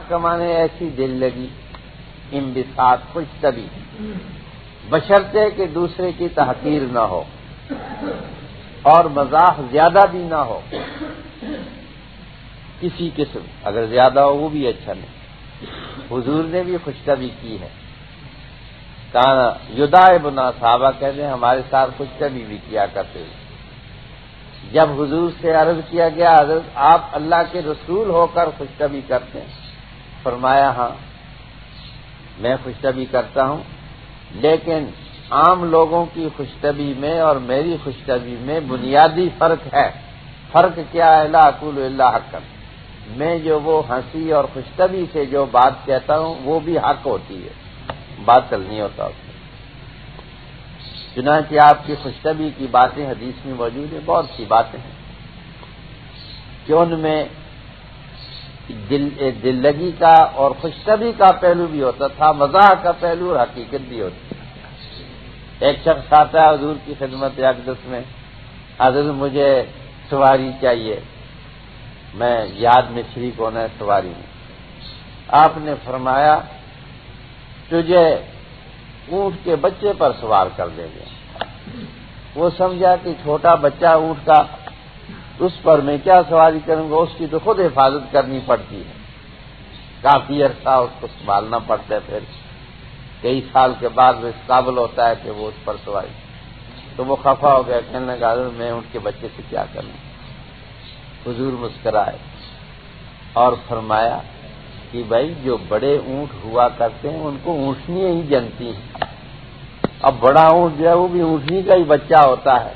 کا معنی ایسی دل لگی، انبساط، خوش طبی، بشرطے کہ دوسرے کی تحقیر نہ ہو اور مزاح زیادہ بھی نہ ہو کسی قسم، اگر زیادہ ہو وہ بھی اچھا نہیں۔ حضور نے بھی خوش طبی کی ہے، کہا یداعبنا، صحابہ کہتے ہیں ہمارے ساتھ خوش طبی بھی کیا کرتے ہیں۔ جب حضور سے عرض کیا گیا حضرت آپ اللہ کے رسول ہو کر خوش طبی کرتے ہیں؟ فرمایا ہاں میں خوش طبی کرتا ہوں، لیکن عام لوگوں کی خوش طبی میں اور میری خوش طبی میں بنیادی فرق ہے۔ فرق کیا ہے؟ لا اقول الا حقا، میں جو وہ ہنسی اور خوش طبی سے جو بات کہتا ہوں وہ بھی حق ہوتی ہے، باطل نہیں ہوتا اس میں۔ چنانچہ آپ کی خوش طبی کی باتیں حدیث میں موجود ہیں، بہت سی باتیں ہیں کہ ان میں دل لگی کا اور خوش طبی کا پہلو بھی ہوتا تھا، مزاح کا پہلو اور حقیقت بھی ہوتی ہے۔ ایک شخص آتا ہے حضور کی خدمت اقدس میں، حضرت مجھے سواری چاہیے، میں جہاد میں شریک ہونا ہے سواری میں۔ آپ نے فرمایا تجھے اونٹ کے بچے پر سوار کر دیں گے۔ وہ سمجھا کہ چھوٹا بچہ اونٹ کا، اس پر میں کیا سواری کروں گا، اس کی تو خود حفاظت کرنی پڑتی ہے، کافی عرصہ اس کو سنبھالنا پڑتا ہے، پھر کئی سال کے بعد وہ اس قابل ہوتا ہے کہ وہ اس پر سواری۔ تو وہ خفا ہو گیا، کہنے لگا حضرت میں اونٹ کے بچے سے کیا کروں۔ حضور مسکرائے اور فرمایا کہ بھائی جو بڑے اونٹ ہوا کرتے ہیں ان کو اونٹنیاں ہی جنتی ہیں، اب بڑا اونٹ جو ہے وہ بھی اونٹنی کا ہی بچہ ہوتا ہے۔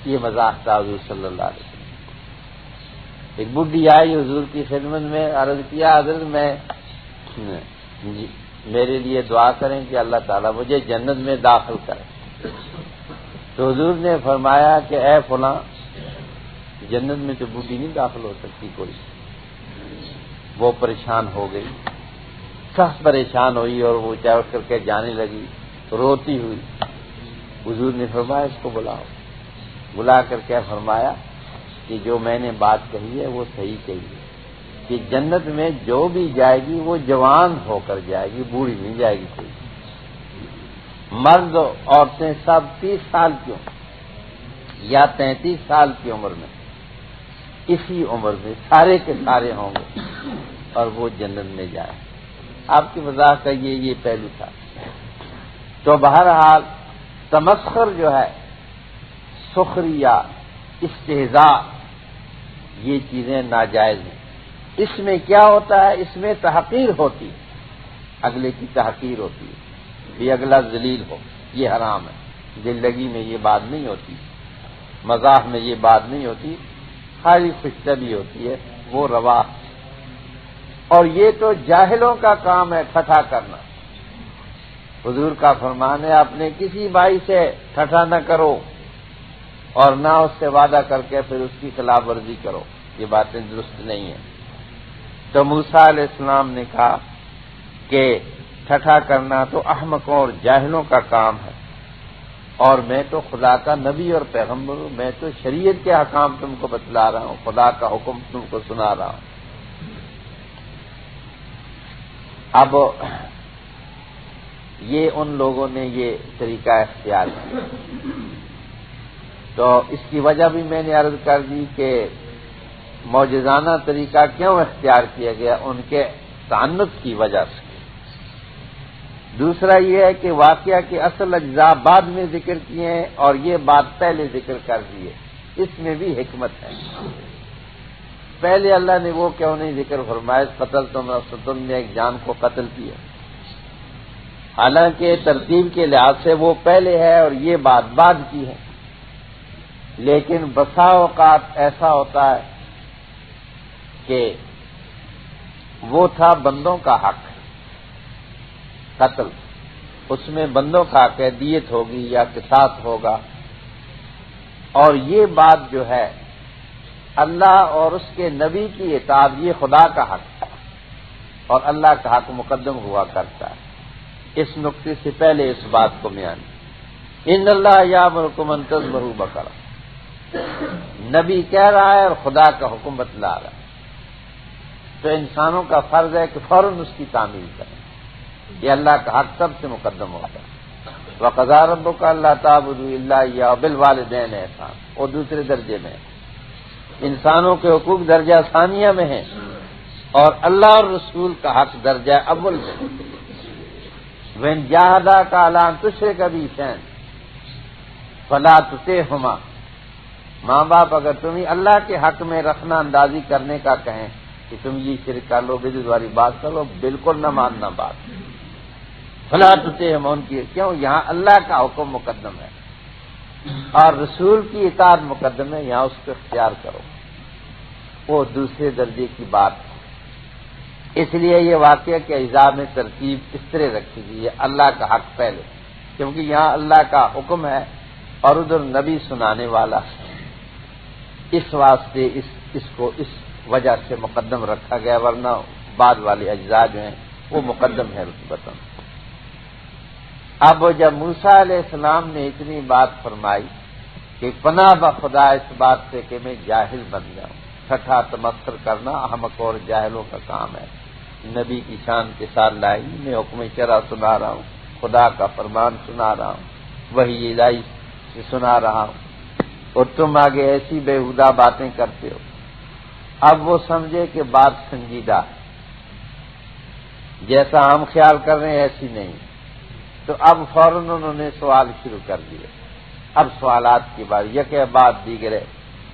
یہ مذاق تھا حضور صلی اللہ علیہ وسلم۔ ایک بڈھی آئی حضور کی خدمت میں، عرض کیا حضرت میں میرے لیے دعا کریں کہ اللہ تعالیٰ مجھے جنت میں داخل کرے۔ تو حضور نے فرمایا کہ اے فلاں، جنت میں تو بڈھی نہیں داخل ہو سکتی کوئی۔ وہ پریشان ہو گئی، سخت پریشان ہوئی اور وہ اٹھ کر کے جانے لگی روتی ہوئی۔ حضور نے فرمایا اس کو بلاؤ۔ بلا کر کے فرمایا کہ جو میں نے بات کہی ہے وہ صحیح کہی ہے کہ جنت میں جو بھی جائے گی وہ جوان ہو کر جائے گی، بوڑھی نہیں جائے گی کوئی۔ مرد عورتیں سب 30 سال کی یا 33 سال کی عمر میں، اسی عمر میں سارے کے سارے ہوں گے اور وہ جنت میں جائیں۔ آپ کی وضاحت کا یہ پہلو تھا۔ تو بہرحال تمسخر جو ہے، سخریہ، استہزاء، یہ چیزیں ناجائز ہیں۔ اس میں کیا ہوتا ہے؟ اس میں تحقیر ہوتی ہے، اگلے کی تحقیر ہوتی ہے، بھی اگلا ذلیل ہو، یہ حرام ہے۔ دل لگی میں یہ بات نہیں ہوتی، مزاح میں یہ بات نہیں ہوتی، خالی خوش طبی ہوتی ہے، وہ روا۔ اور یہ تو جاہلوں کا کام ہے ٹھٹھا کرنا۔ حضور کا فرمان ہے اپنے کسی بھائی سے ٹھٹھا نہ کرو اور نہ اس سے وعدہ کر کے پھر اس کی خلاف ورزی کرو، یہ باتیں درست نہیں ہیں۔ تو موسیٰ علیہ السلام نے کہا کہ ٹھٹھا کرنا تو احمقوں اور جاہلوں کا کام ہے، اور میں تو خدا کا نبی اور پیغمبر ہوں، میں تو شریعت کے احکام تم کو بتلا رہا ہوں، خدا کا حکم تم کو سنا رہا ہوں۔ اب یہ ان لوگوں نے یہ طریقہ اختیار کیا، تو اس کی وجہ بھی میں نے عرض کر دی کہ معجزانہ طریقہ کیوں اختیار کیا گیا، ان کے تعنت کی وجہ سے۔ دوسرا یہ ہے کہ واقعہ کے اصل اجزاء بعد میں ذکر کیے ہیں اور یہ بات پہلے ذکر کر دی ہے، اس میں بھی حکمت ہے۔ پہلے اللہ نے وہ کیوں نہیں ذکر فرمایا قتل تم نے ایک جان کو قتل کیا، حالانکہ ترتیب کے لحاظ سے وہ پہلے ہے اور یہ بات بعد کی ہے، لیکن بسا اوقات ایسا ہوتا ہے کہ وہ تھا بندوں کا حق قتل، اس میں بندوں کا حق ہے، دیت ہوگی یا قصاص ہوگا، اور یہ بات جو ہے اللہ اور اس کے نبی کی اطاعت، یہ خدا کا حق ہے اور اللہ کا حق مقدم ہوا کرتا ہے۔ اس نقطے سے پہلے اس بات کو بیان، ان اللہ یامرکم ان تذبحوا بقرہ، نبی کہہ رہا ہے اور خدا کا حکم بتلا رہا ہے۔ تو انسانوں کا فرض ہے کہ فوراً اس کی تعمیل کریں. یہ اللہ کا حق سب سے مقدم ہوتا ہے. وَقَضَىٰ رَبُّكَ أَلَّا تَعْبُدُوا إِلَّا إِيَّاهُ وَبِالْوَالِدَيْنِ إِحْسَانًا، وہ دوسرے درجے میں. انسانوں کے حقوق درجہ ثانیہ میں ہیں اور اللہ اور رسول کا حق درجہ اول میں. وَإِنْ جَاهَدَاكَ عَلَىٰ أَن تُشْرِكَ بِي شَيْئًا فَلَا تُطِعْهُمَا، ماں باپ اگر تمہیں اللہ کے حق میں رخنہ اندازی کرنے کا کہیں کہ تم یہ شرک کر لو، بدعت والی بات کرو، بالکل نہ ماننا بات. فلا تطعہما، ان کی کیوں؟ یہاں اللہ کا حکم مقدم ہے اور رسول کی اطاعت مقدم ہے، یہاں اس کو اختیار کرو. وہ دوسرے درجے کی بات ہے. اس لیے یہ واقعہ کے اجزاء میں ترتیب اس طرح رکھی گئی ہے، اللہ کا حق پہلے، کیونکہ یہاں اللہ کا حکم ہے اور ادھر نبی سنانے والا ہے. اس واسطے اس کو اس وجہ سے مقدم رکھا گیا، ورنہ بعد والے اجزاء جو ہیں وہ مقدم ہے رتبتاً. اب جب موسیٰ علیہ السلام نے اتنی بات فرمائی کہ پناہ بخدا اس بات سے کہ میں جاہل بن جاؤں، ٹھٹھا تمسخر کرنا احمق اور جاہلوں کا کام ہے. نبی کی شان کے ساتھ لائی، میں حکم شرع سنا رہا ہوں، خدا کا فرمان سنا رہا ہوں، وحی الہی سے سنا رہا ہوں، اور تم آگے ایسی بےہودہ باتیں کرتے ہو. اب وہ سمجھے کہ بات سنجیدہ ہے، جیسا ہم خیال کر رہے ہیں ایسی نہیں. تو اب فوراً انہوں نے سوال شروع کر دیے. اب سوالات کی بات، یک بعد دیگرے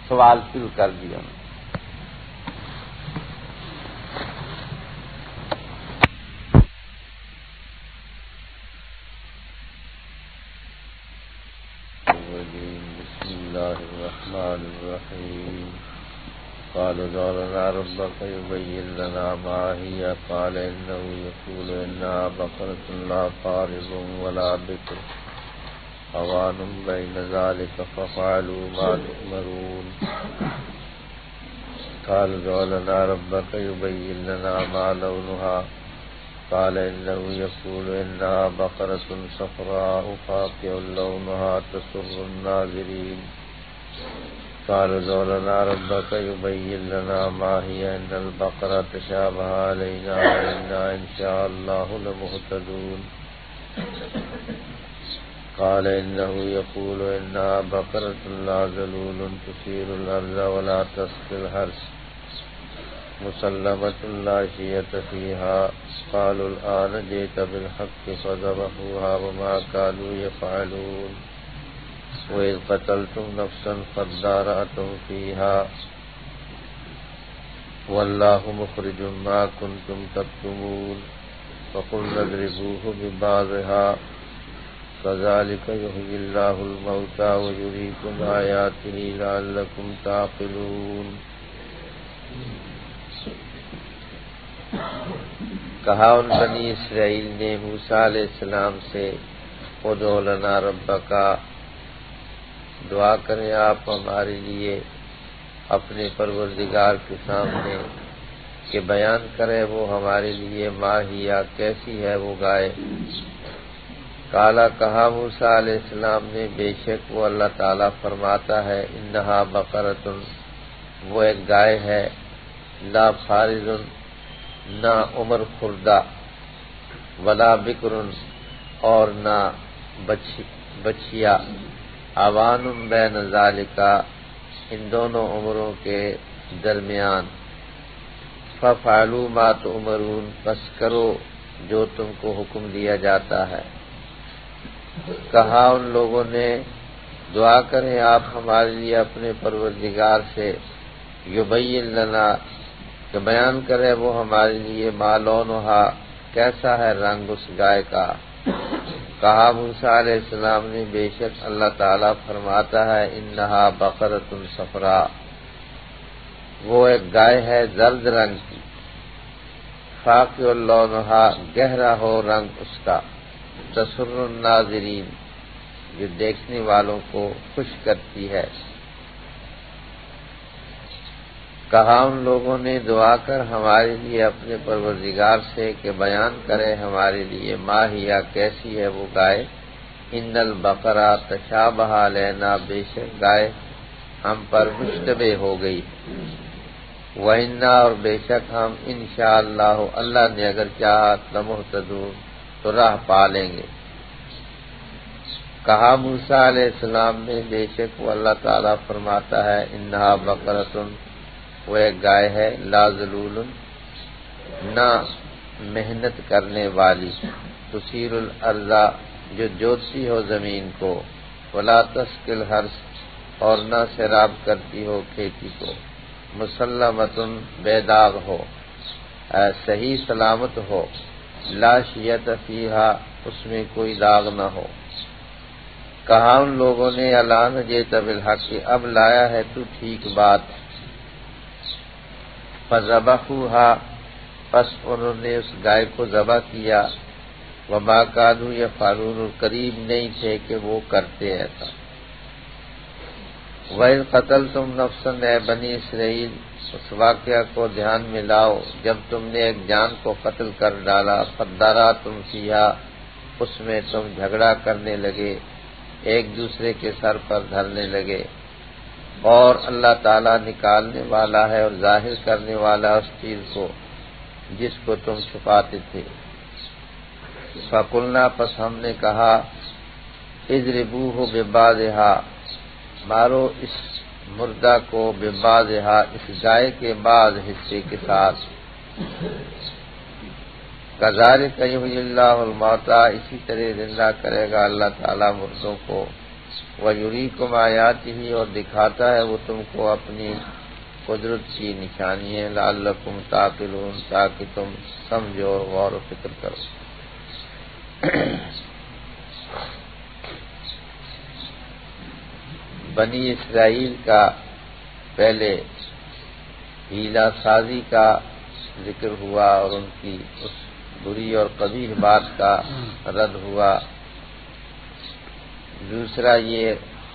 سوال شروع کر دیے انہوں نے. بسم اللہ الرحمن الرحیم. قالوا ادع لنا ربك يبين لنا ما هي قال إنه يقول إنها بقرة لا فارض ولا بكر عوان بين ذلك فافعلوا ما تؤمرون. قالوا ادع لنا ربك يبين لنا ما لونها قال إنه يقول إنها بقرة صفراء فاقع لونها تسر الناظرين. قالوا ادع لنا ربك يبين لنا ما هي إن البقرة تشابه علينا وإنا إن شاء الله لمهتدون. قال إنه يقول إنها بقرة لا ذلول تثير الأرض ولا تسقي الحرث مسلمة لا شية فيها. قالوا الآن جئت بالحق فذبحوها وما كانوا يفعلون. وإذ قتلتم نفسا فادارأتم فيها والله مخرج ما كنتم تكتمون. فقلنا اضربوه ببعضها كذلك يحيي الله الموتى ويريكم آياته لعلكم تعقلون. کہا ان بنی اسرائیل نے موسیٰ علیہ السلام سے ادع لنا ربک، دعا کریں آپ ہمارے لیے اپنے پروردگار کے سامنے کہ بیان کرے وہ ہمارے لیے ماہیا کیسی ہے وہ گائے. کالا کہا موسیٰ علیہ السلام نے بے شک وہ اللہ تعالیٰ فرماتا ہے انہا بقرۃ، وہ ایک گائے ہے، لا فارض نہ عمر خوردہ، ولا بکر اور نہ بچیا، عوان بین ذالکا ان دونوں عمروں کے درمیان. ففعلوا ما تؤمرون، پس کرو جو تم کو حکم دیا جاتا ہے. کہا ان لوگوں نے دعا کریں آپ ہمارے لیے اپنے پروردگار سے، یبین لنا کہ بیان کرے وہ ہمارے لیے ما لونہا کیسا ہے رنگ اس گائے کا. کہا موسیٰ علیہ السلام نے بے شک اللہ تعالیٰ فرماتا ہے انہا بقرۃ صفراء، وہ ایک گائے ہے زرد رنگ کی، فاقع لونہا گہرا ہو رنگ اس کا، تسر الناظرین جو دیکھنے والوں کو خوش کرتی ہے. کہا ان لوگوں نے دعا کر ہمارے لیے اپنے پروردگار سے کہ بیان کرے ہمارے لیے ماہیا کیسی ہے وہ گائے. ان البقرہ تشابہ علینا، بے شک گائے ہم پر مشتبہ ہو گئی. وَإِنَّا اور بے شک ہم انشاءاللہ اللہ نے اگر چاہا لَمُهْتَدُونَ تو راہ پا لیں گے۔ کہا موسیٰ علیہ السلام نے بے شک وہ اللہ تعالیٰ فرماتا ہے انہا بقرۃ وہ ایک گائے ہے لا ذلول نہ محنت کرنے والی تثیر الارض جو جوتتی ہو زمین کو ولا تسقی الحرث اور نہ سیراب کرتی ہو کھیتی کو مسلمۃ بے داغ ہو صحیح سلامت ہو لا شیۃ فیہا اس میں کوئی داغ نہ ہو۔ کہا ان لوگوں نے الان جئت بالحق اب لایا ہے تو ٹھیک بات۔ فذبحوها پس انہوں نے اس گائے کو ذبح کیا وما کانوا یفعلون قریب نہیں تھے کہ وہ کرتے ایسا۔ وَإِذْ قَتَلْتُمْ نَفْسًا اے بنی اسرائیل اس واقعہ کو دھیان میں لاؤ جب تم نے ایک جان کو قتل کر ڈالا فَدَّارَأْتُمْ فِيهَا اس میں تم جھگڑا کرنے لگے ایک دوسرے کے سر پر دھرنے لگے اور اللہ تعالیٰ نکالنے والا ہے اور ظاہر کرنے والا اس چیز کو جس کو تم چھپاتے تھے۔ فَقُلْنَا پس ہم نے کہا اضربوہ ببعضھا مارو اس مردہ کو ببعضھا اس گائے کے بعض حصے کے ساتھ۔ کذالک یحیی اللہ الموتیٰ اسی طرح زندہ کرے گا اللہ تعالیٰ مردوں کو ویریکم آیاتہ اور دکھاتا ہے وہ تم کو اپنی قدرت کی نشانیاں لعلکم تعقلون تاکہ تم سمجھو اور غور و فکر کرو۔ بنی اسرائیل کا پہلے ہیلا سازی کا ذکر ہوا اور ان کی اس بری اور قبیح بات کا رد ہوا۔ دوسرا یہ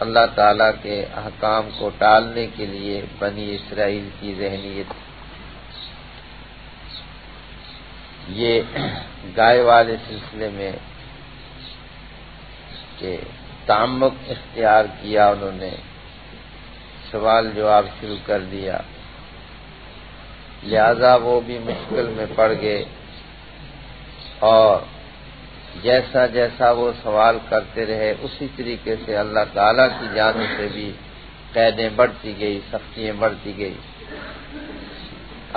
اللہ تعالیٰ کے احکام کو ٹالنے کے لیے بنی اسرائیل کی ذہنیت یہ گائے والے سلسلے میں کہ تعمق اختیار کیا انہوں نے سوال جواب شروع کر دیا لہذا وہ بھی مشکل میں پڑ گئے اور جیسا جیسا وہ سوال کرتے رہے اسی طریقے سے اللہ تعالیٰ کی جانب سے بھی قیدیں بڑھتی گئی سختیاں بڑھتی گئی۔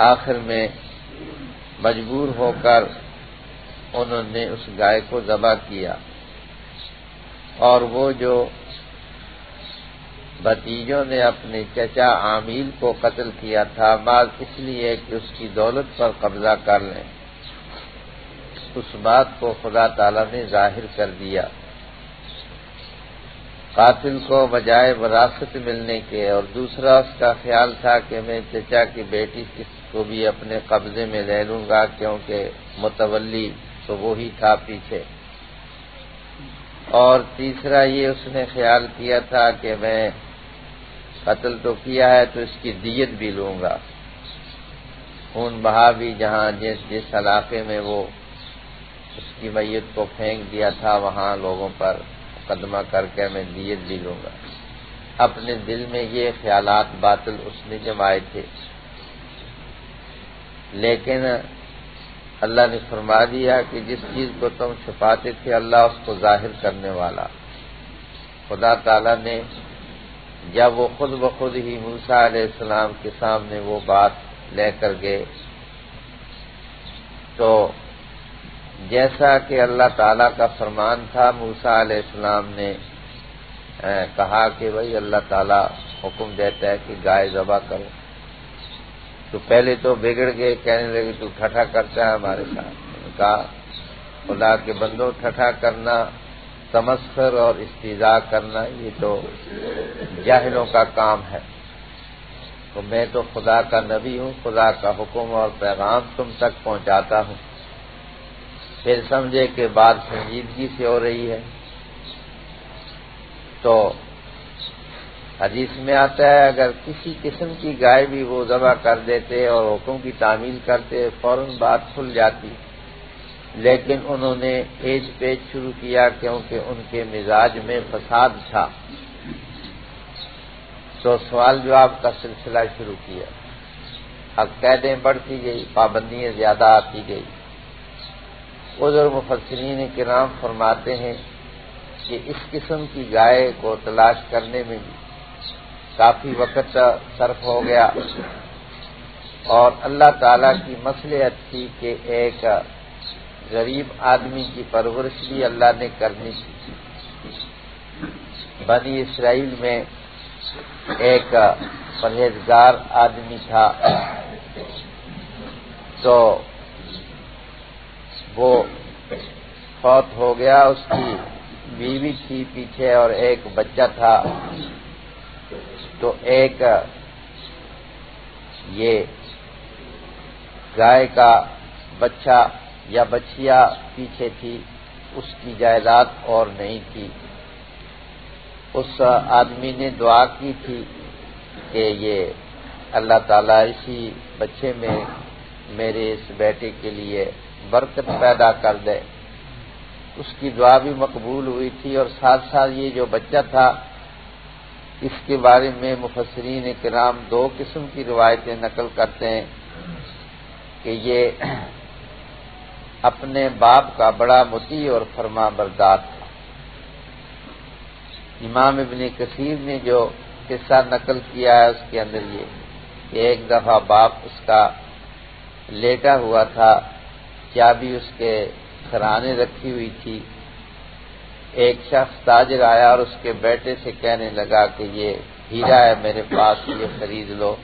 آخر میں مجبور ہو کر انہوں نے اس گائے کو ذبح کیا اور وہ جو بھتیجوں نے اپنے چچا عامل کو قتل کیا تھا بعض اس لیے کہ اس کی دولت پر قبضہ کر لیں اس بات کو خدا تعالیٰ نے ظاہر کر دیا۔ قاتل کو بجائے وراثت ملنے کے اور دوسرا اس کا خیال تھا کہ میں چچا کی بیٹی کو بھی اپنے قبضے میں لے لوں گا کیونکہ متولی تو وہی تھا پیچھے، اور تیسرا یہ اس نے خیال کیا تھا کہ میں قتل تو کیا ہے تو اس کی دیت بھی لوں گا، خون بہا بھی جہاں جس علاقے میں وہ اس کی میت کو پھینک دیا تھا وہاں لوگوں پر مقدمہ کر کے میں دیت بھی لوں گا۔ اپنے دل میں یہ خیالات باطل اس نے جمائے تھے، لیکن اللہ نے فرما دیا کہ جس چیز کو تم چھپاتے تھے اللہ اس کو ظاہر کرنے والا۔ خدا تعالیٰ نے جب وہ خود بخود ہی موسیٰ علیہ السلام کے سامنے وہ بات لے کر گئے تو جیسا کہ اللہ تعالیٰ کا فرمان تھا موسیٰ علیہ السلام نے کہا کہ بھئی اللہ تعالیٰ حکم دیتا ہے کہ گائے ذبح کرو، تو پہلے تو بگڑ گئے، کہنے لگے تو ٹھٹھا کرتا ہے ہمارے ساتھ۔ کہا خدا کے بندوں ٹھٹھا کرنا تمسخر اور استہزاء کرنا یہ تو جاہلوں کا کام ہے، تو میں تو خدا کا نبی ہوں، خدا کا حکم اور پیغام تم تک پہنچاتا ہوں۔ پھر سمجھے کہ بات سنجیدگی سے ہو رہی ہے تو حدیث میں آتا ہے اگر کسی قسم کی گائے بھی وہ ذبح کر دیتے اور حکم کی تعمیل کرتے فوراً بات کھل جاتی، لیکن انہوں نے ایج پیچ شروع کیا کیونکہ ان کے مزاج میں فساد تھا، تو سوال جواب کا سلسلہ شروع کیا۔ اب قیدیں بڑھتی گئی، پابندیاں زیادہ آتی گئی۔ ادھر مفسرین کرام فرماتے ہیں کہ اس قسم کی گائے کو تلاش کرنے میں بھی کافی وقت صرف ہو گیا، اور اللہ تعالیٰ کی مصلحت تھی کہ ایک غریب آدمی کی پرورش بھی اللہ نے کرنی تھی۔ بنی اسرائیل میں ایک پرہیزگار آدمی تھا، تو وہ فوت ہو گیا، اس کی بیوی تھی پیچھے اور ایک بچہ تھا، تو ایک یہ گائے کا بچہ یا بچیا پیچھے تھی، اس کی جائیداد اور نہیں تھی۔ اس آدمی نے دعا کی تھی کہ یہ اللہ تعالیٰ اسی بچے میں میرے اس بیٹے کے لیے برکت پیدا کر دے۔ اس کی دعا بھی مقبول ہوئی تھی، اور ساتھ ساتھ یہ جو بچہ تھا اس کے بارے میں مفسرین کرام دو قسم کی روایتیں نقل کرتے ہیں کہ یہ اپنے باپ کا بڑا مطیع اور فرما بردار تھا۔ امام ابن کثیر نے جو قصہ نقل کیا ہے اس کے اندر یہ کہ ایک دفعہ باپ اس کا لیٹا ہوا تھا، چابی اس کے سرانے رکھی ہوئی تھی، ایک شخص تاجر آیا اور اس کے بیٹے سے کہنے لگا کہ یہ ہیرا ہے میرے پاس، یہ خرید لو،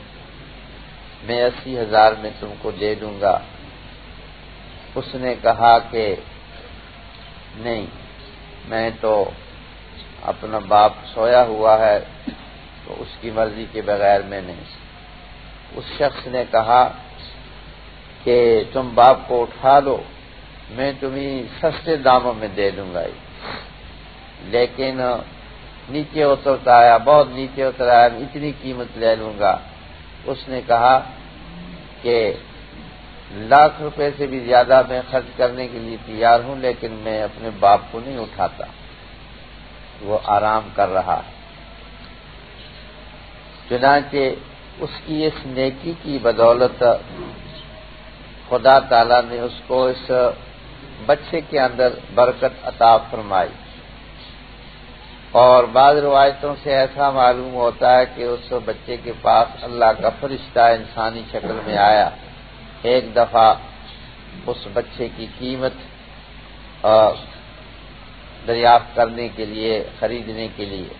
میں 80,000 میں تم کو دے دوں گا۔ اس نے کہا کہ نہیں، میں تو اپنا باپ سویا ہوا ہے تو اس کی مرضی کے بغیر میں نہیں۔ اس شخص نے کہا کہ تم باپ کو اٹھا لو، میں تمہیں سستے داموں میں دے دوں گا، لیکن نیچے اترتا آیا، بہت نیچے اتر آیا، اتنی قیمت لے لوں گا۔ اس نے کہا کہ 1,00,000 روپے سے بھی زیادہ میں خرچ کرنے کے لیے تیار ہوں، لیکن میں اپنے باپ کو نہیں اٹھاتا، وہ آرام کر رہا ہے۔ چنانچہ اس کی اس نیکی کی بدولت خدا تعالیٰ نے اس کو اس بچے کے اندر برکت عطا فرمائی، اور بعض روایتوں سے ایسا معلوم ہوتا ہے کہ اس بچے کے پاس اللہ کا فرشتہ انسانی شکل میں آیا۔ ایک دفعہ اس بچے کی قیمت دریافت کرنے کے لیے، خریدنے کے لیے،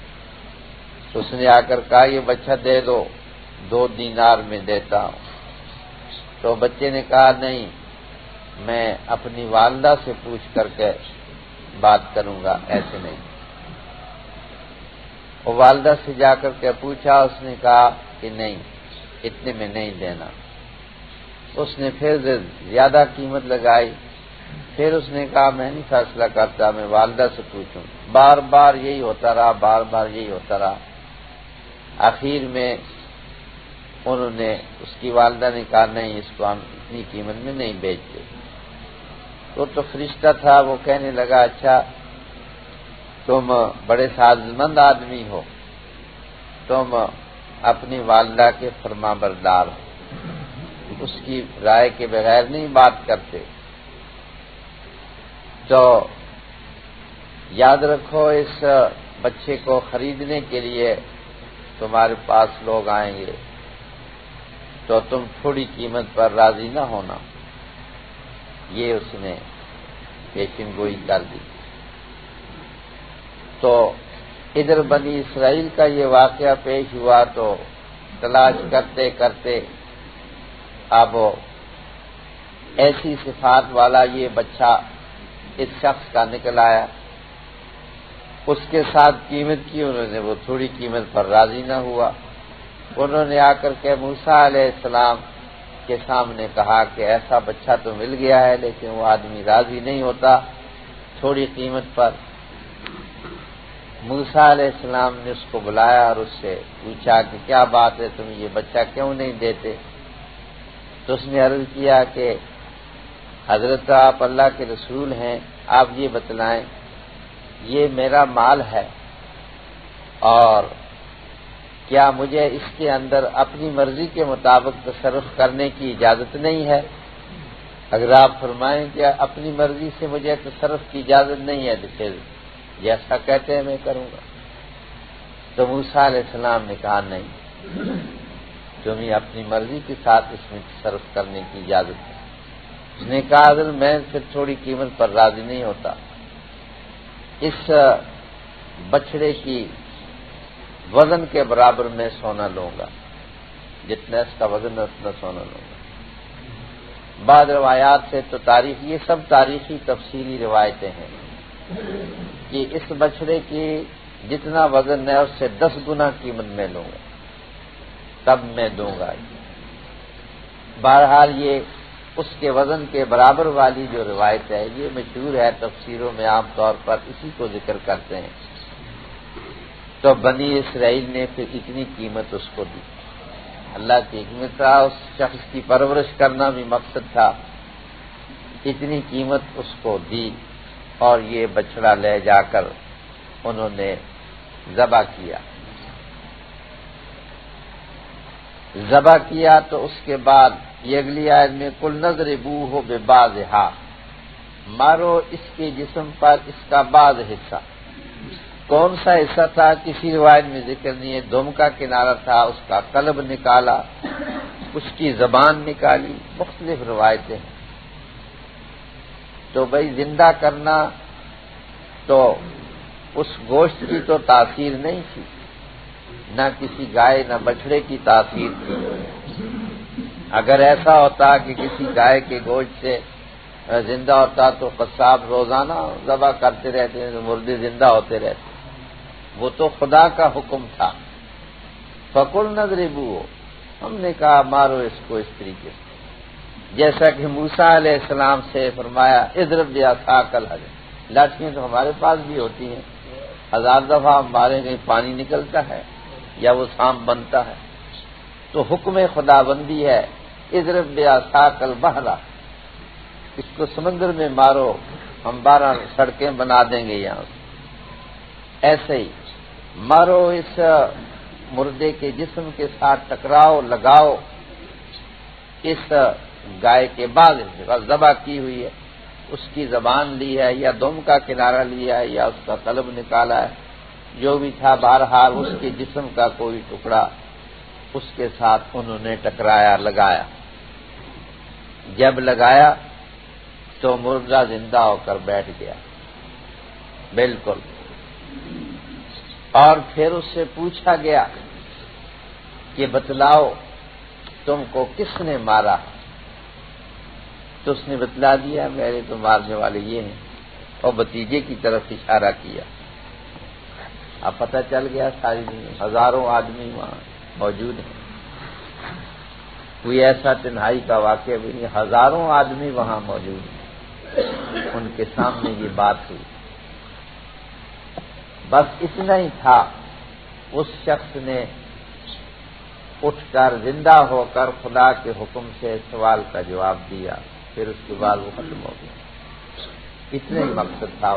تو اس نے آ کر کہا یہ بچہ دے دو، 2 دینار میں دیتا ہوں۔ تو بچے نے کہا نہیں، میں اپنی والدہ سے پوچھ کر کے بات کروں گا، ایسے نہیں۔ وہ والدہ سے جا کر کے پوچھا، اس نے کہا کہ نہیں، اتنے میں نہیں دینا۔ اس نے پھر زیادہ قیمت لگائی، پھر اس نے کہا میں نہیں فیصلہ کرتا، میں والدہ سے پوچھوں۔ بار بار یہی ہوتا رہا، بار بار یہی ہوتا رہا۔ آخر میں انہوں نے، اس کی والدہ نے کہا نہیں، اس کو ہم اتنی قیمت میں نہیں بیچتے۔ تو فرشتہ تھا، وہ کہنے لگا اچھا تم بڑے سازمند آدمی ہو، تم اپنی والدہ کے فرما بردار ہو، اس کی رائے کے بغیر نہیں بات کرتے، تو یاد رکھو اس بچے کو خریدنے کے لیے تمہارے پاس لوگ آئیں گے تو تم تھوڑی قیمت پر راضی نہ ہونا۔ یہ اس نے پیشن گوئی کر دی۔ تو ادھر بنی اسرائیل کا یہ واقعہ پیش ہوا، تو تلاش کرتے کرتے اب ایسی صفات والا یہ بچہ اس شخص کا نکل آیا۔ اس کے ساتھ قیمت کی انہوں نے، وہ تھوڑی قیمت پر راضی نہ ہوا۔ انہوں نے آ کر کے موسیٰ علیہ السلام کے سامنے کہا کہ ایسا بچہ تو مل گیا ہے، لیکن وہ آدمی راضی نہیں ہوتا تھوڑی قیمت پر۔ موسیٰ علیہ السلام نے اس کو بلایا اور اس سے پوچھا کہ کیا بات ہے، تم یہ بچہ کیوں نہیں دیتے؟ تو اس نے عرض کیا کہ حضرت آپ اللہ کے رسول ہیں، آپ یہ بتلائیں، یہ میرا مال ہے اور کیا مجھے اس کے اندر اپنی مرضی کے مطابق تصرف کرنے کی اجازت نہیں ہے؟ اگر آپ فرمائیں کہ اپنی مرضی سے مجھے تصرف کی اجازت نہیں ہے تو پھر جیسا کہتے ہیں میں کروں گا۔ تو موسیٰ علیہ السلام نے کہا نہیں، تمہیں اپنی مرضی کے ساتھ اس میں تصرف کرنے کی اجازت ہے۔ اس نے کہا حضرت میں پھر تھوڑی قیمت پر راضی نہیں ہوتا، اس بچڑے کی وزن کے برابر میں سونا لوں گا، جتنا اس کا وزن ہے اتنا سونا لوں گا۔ بعض روایات سے تو تاریخ، یہ سب تاریخی تفصیلی روایتیں ہیں کہ اس بچڑے کی جتنا وزن ہے اس سے 10 گنا قیمت میں لوں گا تب میں دوں گا۔ بہرحال یہ اس کے وزن کے برابر والی جو روایت ہے یہ مشہور ہے، تفسیروں میں عام طور پر اسی کو ذکر کرتے ہیں۔ تو بنی اسرائیل نے پھر اتنی قیمت اس کو دی۔ اللہ کی حکمت تھا، اس شخص کی پرورش کرنا بھی مقصد تھا، اتنی قیمت اس کو دی اور یہ بچڑا لے جا کر انہوں نے ذبح کیا۔ ذبح کیا تو اس کے بعد یہ اگلی آیت میں کل نضربوہ ببعضھا، مارو اس کے جسم پر اس کا بعض حصہ۔ کون سا حصہ تھا کسی روایت میں ذکر نہیں ہے، دم کا کنارہ تھا، اس کا قلب نکالا، اس کی زبان نکالی، مختلف روایتیں ہیں۔ تو بھئی زندہ کرنا تو اس گوشت کی تو تاثیر نہیں تھی، نہ کسی گائے نہ بچڑے کی تاثیر تھی۔ اگر ایسا ہوتا کہ کسی گائے کے گوشت سے زندہ ہوتا تو قصاب روزانہ ذبح کرتے رہتے تو مردے زندہ ہوتے رہتے، وہ تو خدا کا حکم تھا۔ فَقُلْ نَضْرِبُوهُ، ہم نے کہا مارو اس کو اس طریقے سے، جیسا کہ موسیٰ علیہ السلام سے فرمایا اضرب بعصاک الحجر۔ لاٹھیاں تو ہمارے پاس بھی ہوتی ہیں، 1000 دفعہ ہمارے کہیں پانی نکلتا ہے یا وہ سانپ بنتا ہے، تو حکم خدا بندی ہے اضرب بعصاک البحر، اس کو سمندر میں مارو، ہم 12 سڑکیں بنا دیں گے یہاں سے۔ ایسے ہی مارو، اس مردے کے جسم کے ساتھ ٹکراؤ، لگاؤ اس گائے کے بعد ذبح کی ہوئی ہے، اس کی زبان لی ہے یا دم کا کنارہ لیا ہے یا اس کا قلب نکالا ہے، جو بھی تھا بہرحال اس کے جسم کا کوئی ٹکڑا اس کے ساتھ انہوں نے ٹکرایا، لگایا۔ جب لگایا تو مردہ زندہ ہو کر بیٹھ گیا بالکل، اور پھر اس سے پوچھا گیا کہ بتلاؤ تم کو کس نے مارا؟ تو اس نے بتلا دیا میرے تو مارنے والے یہ ہیں، اور بھتیجے کی طرف اشارہ کیا۔ اب پتہ چل گیا ساری دنیا، ہزاروں آدمی وہاں موجود ہیں، کوئی ایسا تنہائی کا واقعہ بھی نہیں، ہزاروں آدمی وہاں موجود ہیں، ان کے سامنے یہ بات ہوئی۔ بس اتنا ہی تھا، اس شخص نے اٹھ کر زندہ ہو کر خدا کے حکم سے سوال کا جواب دیا، پھر اس کے بعد وہ ختم ہو گیا۔ اتنا ہی مقصد تھا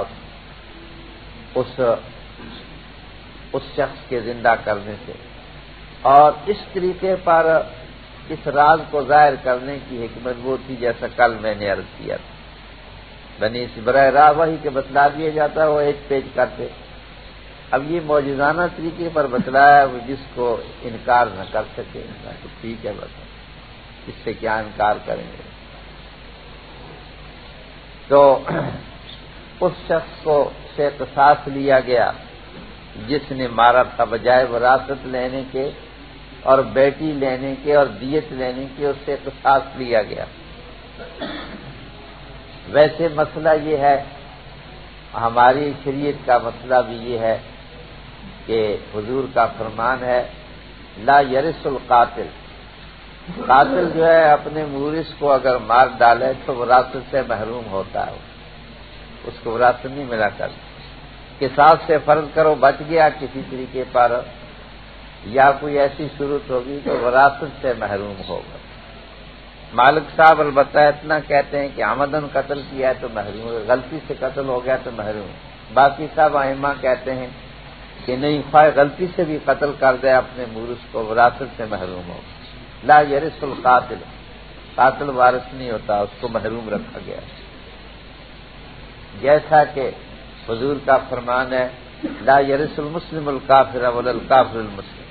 اس شخص کے زندہ کرنے سے، اور اس طریقے پر اس راز کو ظاہر کرنے کی حکمت وہ تھی جیسا کل میں نے عرض کیا تھا، بنی براہ راہ وہی کہ بتلا دیا جاتا ہے وہ ایک پیج کرتے۔ اب یہ معجزانہ طریقے پر بتلایا وہ جس کو انکار نہ کر سکے، تو ٹھیک ہے، بس اس سے کیا انکار کریں گے۔ تو اس شخص کو سے قصاص لیا گیا جس نے مارا تھا، بجائے وراثت لینے کے اور بیٹی لینے کے اور دیت لینے کے اس سے قصاص لیا گیا۔ ویسے مسئلہ یہ ہے، ہماری شریعت کا مسئلہ بھی یہ ہے کہ حضور کا فرمان ہے لا یرث القاتل، قاتل جو ہے اپنے مورث کو اگر مار ڈالے تو وراثت سے محروم ہوتا ہے، اس کو وراثت نہیں ملا کرتی۔ قصاص سے فرض کرو بچ گیا کسی طریقے پر یا کوئی ایسی صورت ہوگی تو وراثت سے محروم ہوگا۔ مالک صاحب البتہ اتنا کہتے ہیں کہ عمدن قتل کیا ہے تو محروم، غلطی سے قتل ہو گیا تو محروم۔ باقی سب ائمہ کہتے ہیں کہ نہیں خواہ غلطی سے بھی قتل کر دے اپنے مورث کو وراثت سے محروم ہو. لا یرث القاتل، قاتل وارث نہیں ہوتا، اس کو محروم رکھا گیا. جیسا کہ حضور کا فرمان ہے لا یرث المسلم الکافر ولا الکافر المسلم،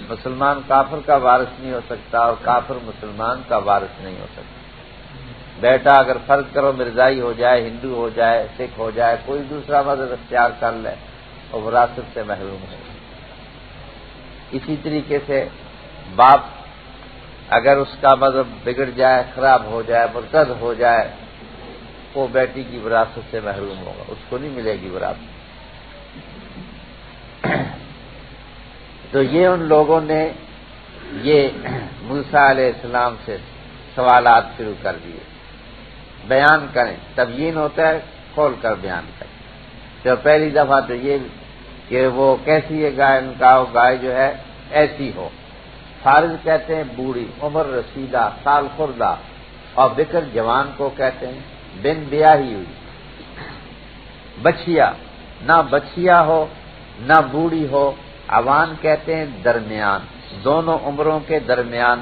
مسلمان کافر کا وارث نہیں ہو سکتا اور کافر مسلمان کا وارث نہیں ہو سکتا. بیٹا اگر فرض کرو مرزائی ہو جائے، ہندو ہو جائے، سکھ ہو جائے، کوئی دوسرا مذہب اختیار کر لے اور وراثت سے محروم ہے. اسی طریقے سے باپ اگر اس کا مذہب بگڑ جائے، خراب ہو جائے، مرتد ہو جائے، وہ بیٹی کی وراثت سے محروم ہوگا، اس کو نہیں ملے گی وراثت. تو یہ ان لوگوں نے یہ موسیٰ علیہ السلام سے سوالات شروع کر دیے. بیان کریں، تبیین ہوتا ہے کھول کر بیان کریں. تو پہلی دفعہ تو یہ کہ وہ کیسی ہے گائے، ان کا گائے جو ہے ایسی ہو. فارض کہتے ہیں بوڑھی، عمر رسیدہ، سال خوردہ، اور بکر جوان کو کہتے ہیں بن بیاہی ہوئی. بچیا، نہ بچیا ہو نہ بوڑھی ہو. عوان کہتے ہیں درمیان، دونوں عمروں کے درمیان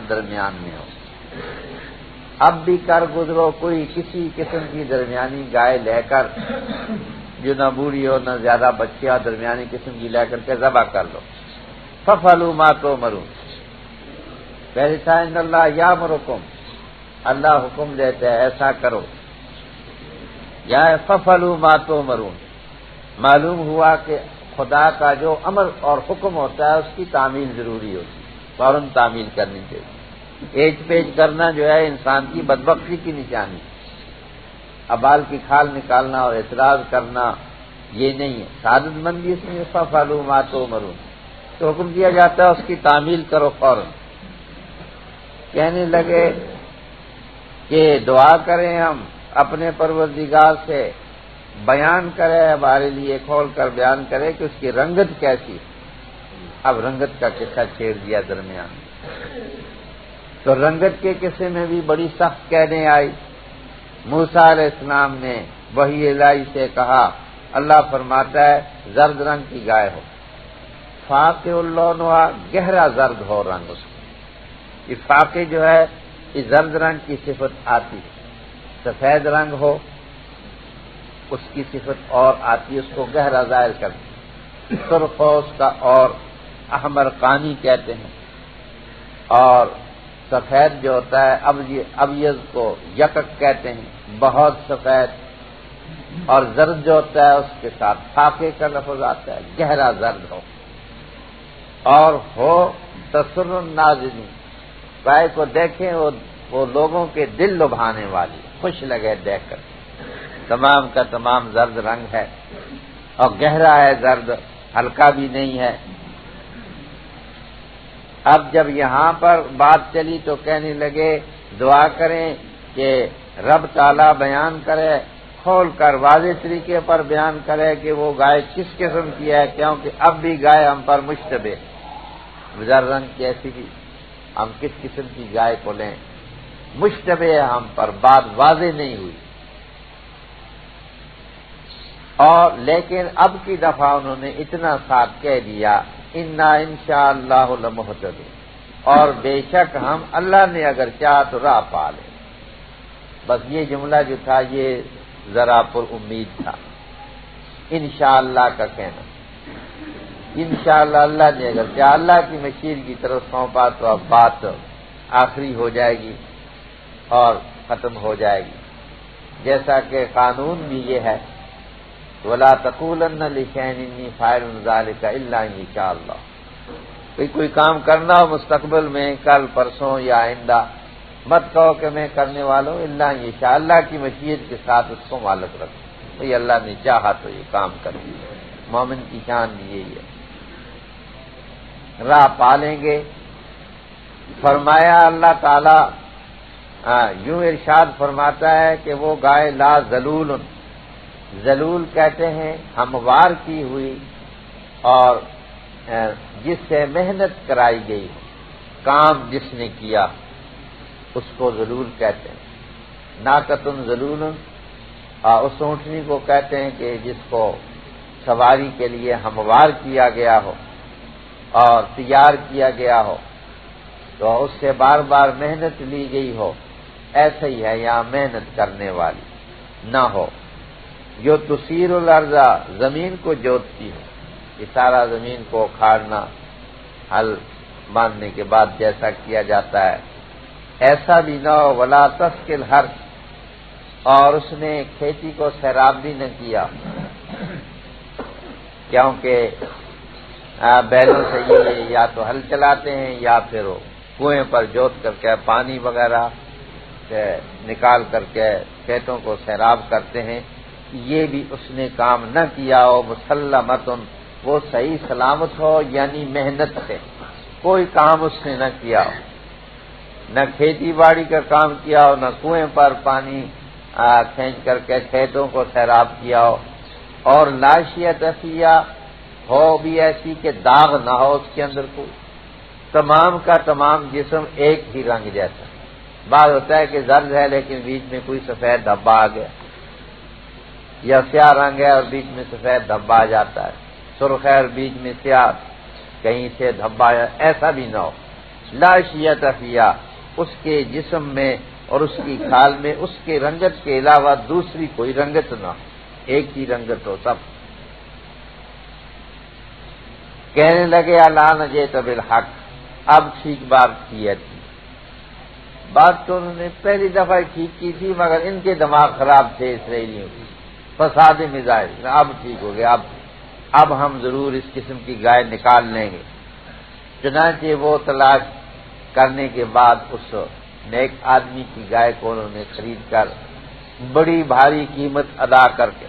میں ہو. اب بھی کر گزرو کوئی کسی قسم کی درمیانی گائے لے کر، جو نہ بوڑھی ہو نہ زیادہ بچیا، درمیانی قسم کی لے کر کے ذبح کر لو. ففعلوا ما تؤمرون. پہلے تھا ان اللہ یامرکم، اللہ حکم دیتا ہے ایسا کرو. یا ففعلوا ما تؤمرون، معلوم ہوا کہ خدا کا جو امر اور حکم ہوتا ہے اس کی تعمیل ضروری ہوتی ہے، فوراً تعمیل کرنی چاہیے. ایج پیج کرنا جو ہے انسان کی بدبختی کی نشانی. ابال کی کھال نکالنا اور اعتراض کرنا یہ نہیں ہے. سعادت مندی اس میں ففعلوا ما تؤمرون، تو حکم دیا جاتا ہے اس کی تعمیل کرو فوراً. کہنے لگے کہ دعا کریں ہم اپنے پروردگار سے، بیان کرے ہمارے لیے، کھول کر بیان کرے کہ اس کی رنگت کیسی. اب رنگت کا قصہ چھیڑ دیا درمیان. تو رنگت کے قصے میں بھی بڑی سخت کہنے آئی. موسیٰ علیہ السلام نے وحی الہی سے کہا، اللہ فرماتا ہے زرد رنگ کی گائے ہو، فاقع اللونھا، گہرا زرد ہو رنگ اس کا. یہ فاقع جو ہے یہ زرد رنگ کی صفت آتی ہے. سفید رنگ ہو اس کی صفت اور آتی ہے، اس کو گہرا ظاہر کرتی. سرخ ہو اس کا اور احمر قانی کہتے ہیں. اور سفید جو ہوتا ہے ابیض کو یکک کہتے ہیں، بہت سفید. اور زرد جو ہوتا ہے اس کے ساتھ فاقے کا لفظ آتا ہے، گہرا زرد ہو. اور ہو تسر الناظرین، گائے کو دیکھیں وہ لوگوں کے دل لبھانے والی، خوش لگے دیکھ کر. تمام کا تمام زرد رنگ ہے اور گہرا ہے زرد، ہلکا بھی نہیں ہے. اب جب یہاں پر بات چلی تو کہنے لگے دعا کریں کہ رب تعالیٰ بیان کرے، کھول کر واضح طریقے پر بیان کرے کہ وہ گائے کس قسم کی ہے، کیونکہ اب بھی گائے ہم پر مشتبہ. زرد رنگ کی ایسی بھی ہم کس قسم کی گائے کو لیں، مشتبہ ہے ہم پر، بات واضح نہیں ہوئی. اور لیکن اب کی دفعہ انہوں نے اتنا ساتھ کہہ دیا انا انشاءاللہ لمہتدون، اور بے شک ہم اللہ نے اگر چاہا تو راہ پا لیں. بس یہ جملہ جو تھا یہ ذرا پر امید تھا. انشاءاللہ کا کہنا، انشاءاللہ اللہ نے اگر چاہا، اللہ کی مشیت کی طرف سونپا تو اب بات آخری ہو جائے گی اور ختم ہو جائے گی. جیسا کہ قانون بھی یہ ہے وَلَا تَقُولَنَّ لِشَيْءٍ إِنِّي فَاعِلٌ ذَلِكَ إِلَّا إِن شَاءَ اللَّهُ. کوئی کام کرنا ہو مستقبل میں، کل پرسوں یا آئندہ، مت کہو کہ میں کرنے والا ہوں، الا ان شاء اللہ کی مشیت کے ساتھ اس کو معلق رکھو. بھئی اللہ نے چاہا تو یہ کام کر دیا. مومن کی شان یہی ہے، راہ پالیں گے. فرمایا اللہ تعالی یوں ارشاد فرماتا ہے کہ وہ گائے لا ذلول، ذلول کہتے ہیں ہموار کی ہوئی اور جس سے محنت کرائی گئی، کام جس نے کیا اس کو ذلول کہتے ہیں. ناقۃ ذلول، اس اونٹنی کو کہتے ہیں کہ جس کو سواری کے لیے ہموار کیا گیا ہو اور تیار کیا گیا ہو تو اس سے بار بار محنت لی گئی ہو، ایسا ہی ہے یہاں محنت کرنے والی نہ ہو، جو تثیر الارض زمین کو جوتتی ہو، یہ سارا زمین کو اکھاڑنا ہل باندھنے کے بعد جیسا کیا جاتا ہے ایسا بھی نہ ہو، ولا تسقی الحرث، اور اس نے کھیتی کو سیراب بھی نہ کیا، کیونکہ بیلوں سے یہ یا تو ہل چلاتے ہیں یا پھر وہ کنویں پر جوت کر کے پانی وغیرہ نکال کر کے کھیتوں کو سیراب کرتے ہیں، یہ بھی اس نے کام نہ کیا ہو، مسلمتن، وہ صحیح سلامت ہو، یعنی محنت سے کوئی کام اس نے نہ کیا ہو، نہ کھیتی باڑی کا کام کیا ہو، نہ کنویں پر پانی کھینچ کر کے کھیتوں کو سیراب کیا ہو، اور لاشیت فیہا، ہو بھی ایسی کہ داغ نہ ہو اس کے اندر کوئی، تمام کا تمام جسم ایک ہی رنگ جیسا، بعض ہوتا ہے کہ زرد ہے لیکن بیچ میں کوئی سفید دھبا آ گیا، یا سیاہ رنگ ہے اور بیچ میں سفید دھبا آ جاتا ہے، سرخ ہے اور بیچ میں سیاہ کہیں سے دھبا آیا، ایسا بھی نہ ہو، لاشیت فیہا، اس کے جسم میں اور اس کی کھال میں اس کے رنگت کے علاوہ دوسری کوئی رنگت نہ ہو، ایک ہی رنگت ہو سب۔ کہنے لگے الان جئت بالحق، اب ٹھیک بات کی ہے، بات تو انہوں نے پہلی دفعہ ٹھیک کی تھی مگر ان کے دماغ خراب تھے اسرائیلیوں کی، فساد مزاج، اب ٹھیک ہو گیا، اب ہم ضرور اس قسم کی گائے نکال لیں گے۔ چنانچہ وہ تلاش کرنے کے بعد اس نیک آدمی کی گائے کو انہوں نے خرید کر بڑی بھاری قیمت ادا کر کے،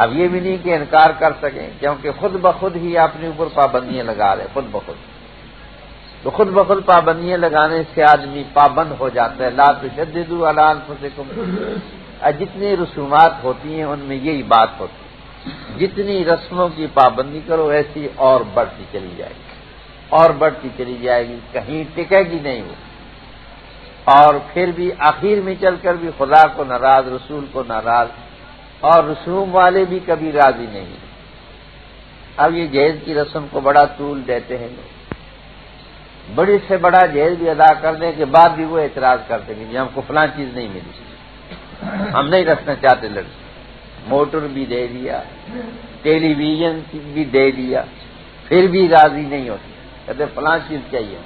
اب یہ بھی نہیں کہ انکار کر سکیں کیونکہ خود بخود ہی اپنے اوپر پابندیاں لگا رہے، خود بخود، تو خود بخود پابندیاں لگانے سے آدمی پابند ہو جاتا ہے، لا تشددوا علی انفسکم، جتنی رسومات ہوتی ہیں ان میں یہی بات ہوتی ہے، جتنی رسموں کی پابندی کرو ایسی اور بڑھتی چلی جائے گی، اور بڑھتی چلی جائے گی، کہیں ٹکے گی نہیں وہ، اور پھر بھی آخر میں چل کر بھی خدا کو ناراض، رسول کو ناراض، اور رسوم والے بھی کبھی راضی نہیں۔ اب یہ جہیز کی رسم کو بڑا طول دیتے ہیں لوگ، بڑی سے بڑا جہیز بھی ادا کرنے کے بعد بھی وہ اعتراض کرتے ہیں کہ ہم کو فلاں چیز نہیں ملی، ہم نہیں رکھنا چاہتے لڑکی، موٹر بھی دے دیا، ٹیلی ویژن بھی دے دیا، پھر بھی راضی نہیں ہوتی، کہتے فلاں چیز چاہیے۔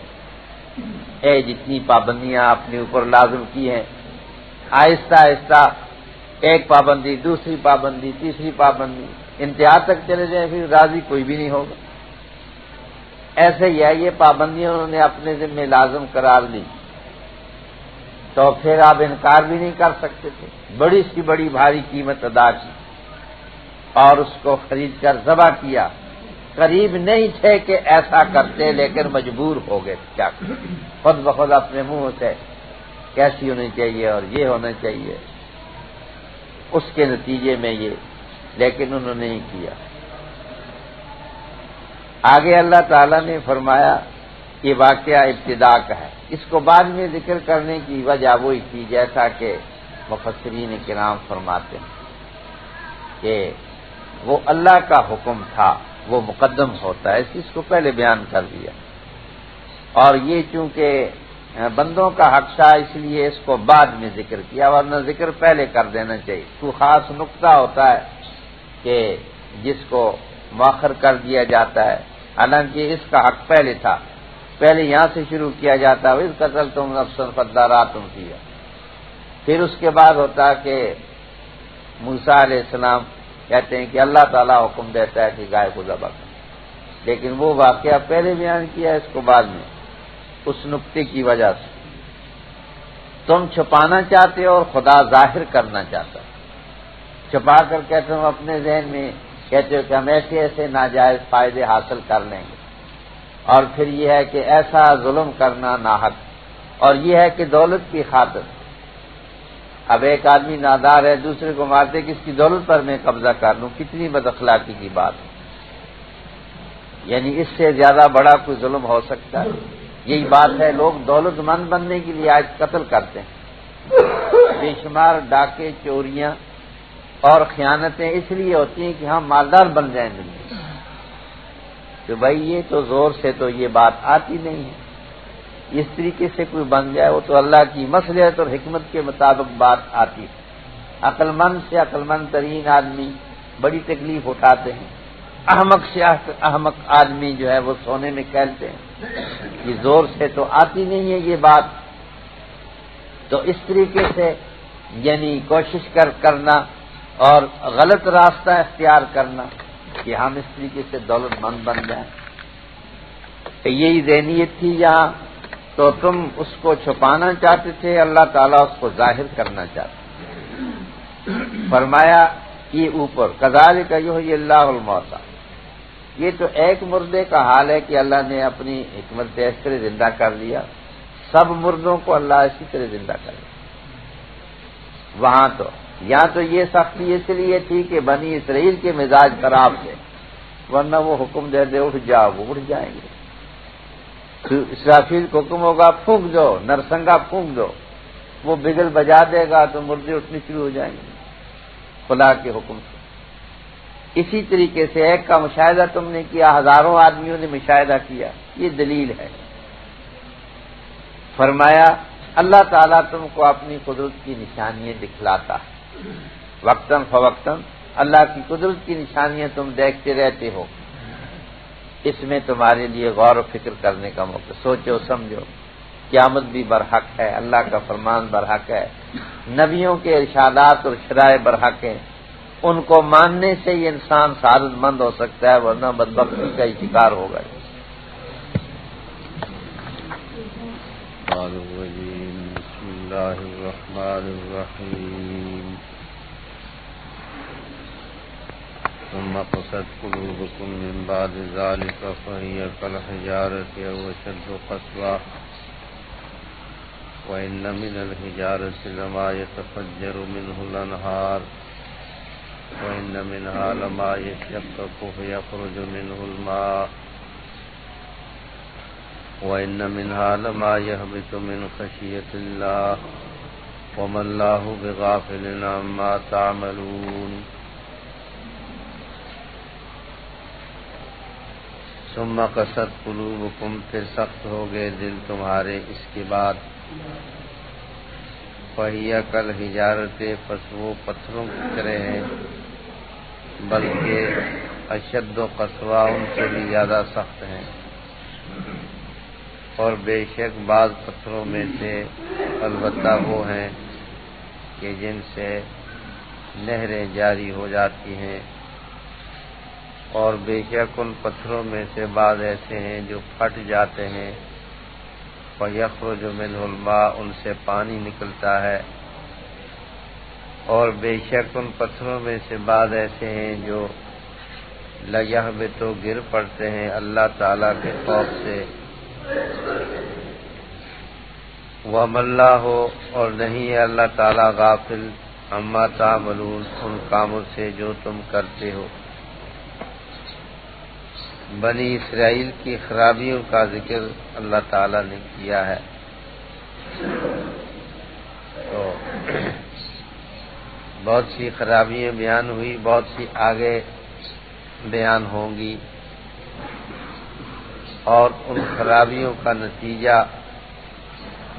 اے جتنی پابندیاں اپنے اوپر لازم کی ہیں، آہستہ آہستہ ایک پابندی، دوسری پابندی، تیسری پابندی، انتہا تک چلے جائیں پھر راضی کوئی بھی نہیں ہوگا۔ ایسے ہی ہے، یہ پابندیاں انہوں نے اپنے ذمہ لازم قرار لی تو پھر آپ انکار بھی نہیں کر سکتے تھے، بڑی سی بڑی بھاری قیمت ادا کی اور اس کو خرید کر ذبح کیا، قریب نہیں تھے کہ ایسا کرتے لیکن مجبور ہو گئے، کیا کریں، خود بخود اپنے منہ سے کیسی ہونی چاہیے اور یہ ہونا چاہیے، اس کے نتیجے میں یہ، لیکن انہوں نے نہیں کیا۔ آگے اللہ تعالیٰ نے فرمایا یہ واقعہ ابتدا کا ہے، اس کو بعد میں ذکر کرنے کی وجہ وہی تھی جیسا کہ مفسرین کرام فرماتے ہیں کہ وہ اللہ کا حکم تھا وہ مقدم ہوتا ہے، اس کو پہلے بیان کر دیا، اور یہ چونکہ بندوں کا حق تھا اس لیے اس کو بعد میں ذکر کیا، ورنہ ذکر پہلے کر دینا چاہیے، تو خاص نقطہ ہوتا ہے کہ جس کو مؤخر کر دیا جاتا ہے، حالانکہ اس کا حق پہلے تھا، پہلے یہاں سے شروع کیا جاتا ہے، اِذ قتلتم نفسا فادارأتم فیہا، پھر اس کے بعد ہوتا کہ موسیٰ علیہ السلام کہتے ہیں کہ اللہ تعالیٰ حکم دیتا ہے کہ گائے کو ذبح کرو، لیکن وہ واقعہ پہلے بیان کیا اس کو بعد میں، اس نقطے کی وجہ سے تم چھپانا چاہتے ہو اور خدا ظاہر کرنا چاہتا ہے، چھپا کر کہتے ہو اپنے ذہن میں کہتے ہو کہ ہم ایسے ایسے ناجائز فائدے حاصل کر لیں گے، اور پھر یہ ہے کہ ایسا ظلم کرنا ناحق، اور یہ ہے کہ دولت کی خاطر، اب ایک آدمی نادار ہے دوسرے کو مارتے کس کی دولت پر میں قبضہ کر لوں، کتنی بد اخلاقی کی بات ہے، یعنی اس سے زیادہ بڑا کوئی ظلم ہو سکتا ہے؟ یہی بات ہے، لوگ دولت مند بننے کے لیے آج قتل کرتے ہیں، بے شمار ڈاکے چوریاں اور خیانتیں اس لیے ہوتی ہیں کہ ہم مالدار بن جائیں دنیا میں، کہ بھائی یہ تو زور سے تو یہ بات آتی نہیں ہے، اس طریقے سے کوئی بن جائے وہ تو اللہ کی مصلحت اور حکمت کے مطابق بات آتی ہے۔ عقل مند سے عقل مند ترین آدمی بڑی تکلیف اٹھاتے ہیں، احمق سے احمق آدمی جو ہے وہ سونے میں کھیلتے ہیں، یہ زور سے تو آتی نہیں ہے یہ بات۔ تو اس طریقے سے یعنی کوشش کرنا اور غلط راستہ اختیار کرنا کہ ہم اس طریقے سے دولت مند بن جائیں، یہی ذہنیت تھی یہاں۔ تو تم اس کو چھپانا چاہتے تھے، اللہ تعالیٰ اس کو ظاہر کرنا چاہتے۔ فرمایا یہ اوپر کذالک یحیی اللہ الموتیٰ، یہ تو ایک مردے کا حال ہے کہ اللہ نے اپنی حکمت سے اس طرح زندہ کر دیا، سب مردوں کو اللہ اسی طرح زندہ کر دیا۔ وہاں تو یہاں تو یہ سختی اس لیے تھی کہ بنی اسرائیل کے مزاج خراب تھے، ورنہ وہ حکم دے دے اٹھ جاؤ وہ اٹھ جائیں گے۔ اسرافیل کو حکم ہوگا پھونک دو، نرسنگا پھونک دو، وہ بگل بجا دے گا تو مردے اٹھنے شروع ہو جائیں گے خدا کے حکم سے۔ اسی طریقے سے ایک کا مشاہدہ تم نے کیا، ہزاروں آدمیوں نے مشاہدہ کیا، یہ دلیل ہے۔ فرمایا اللہ تعالیٰ تم کو اپنی قدرت کی نشانیاں دکھلاتا ہے، وقتاً فوقتاً اللہ کی قدرت کی نشانیاں تم دیکھتے رہتے ہو، اس میں تمہارے لیے غور و فکر کرنے کا موقع، سوچو سمجھو، قیامت بھی برحق ہے، اللہ کا فرمان برحق ہے، نبیوں کے ارشادات اور شرائع برحق ہیں، ان کو ماننے سے یہ انسان سعادت مند ہو سکتا ہے، ورنہ بدبختی کا ہی شکار ہوگا۔ بسم اللہ الرحمن الرحیم ثم قست قلوبكم من بعد ذلك فهي كالحجارة أو أشد قسوة وإن من الحجارة لما يتفجر منه الأنهار وإن منها لما يشقق فيخرج منه الماء وإن منها لما يهبط من خشية الله وما الله بغافل عما تعملون ثم قست قلوبكم، پھر سخت ہو گئے دل تمہارے اس کے بعد، فہی کالحجارۃ، پس وہ پتھروں کی طرح ہیں، بلکہ اشد و قسوہ، ان سے بھی زیادہ سخت ہیں، اور بے شک بعض پتھروں میں سے البتہ وہ ہیں کہ جن سے نہریں جاری ہو جاتی ہیں، اور بے شک ان پتھروں میں سے بعض ایسے ہیں جو پھٹ جاتے ہیں، فَيَخْرُجُ مِنْهُ الْمَاءُ، ان سے پانی نکلتا ہے، اور بے شک ان پتھروں میں سے بعض ایسے ہیں جو لَيَهْبِطُ، گر پڑتے ہیں اللہ تعالیٰ کے خوف سے، وَمَا اللَّهُ، اور نہیں ہے اللہ تعالیٰ غافل، عَمَّا تَعْمَلُونَ، ان کاموں سے جو تم کرتے ہو۔ بنی اسرائیل کی خرابیوں کا ذکر اللہ تعالیٰ نے کیا ہے، تو بہت سی خرابیاں بیان ہوئی، بہت سی آگے بیان ہوں گی، اور ان خرابیوں کا نتیجہ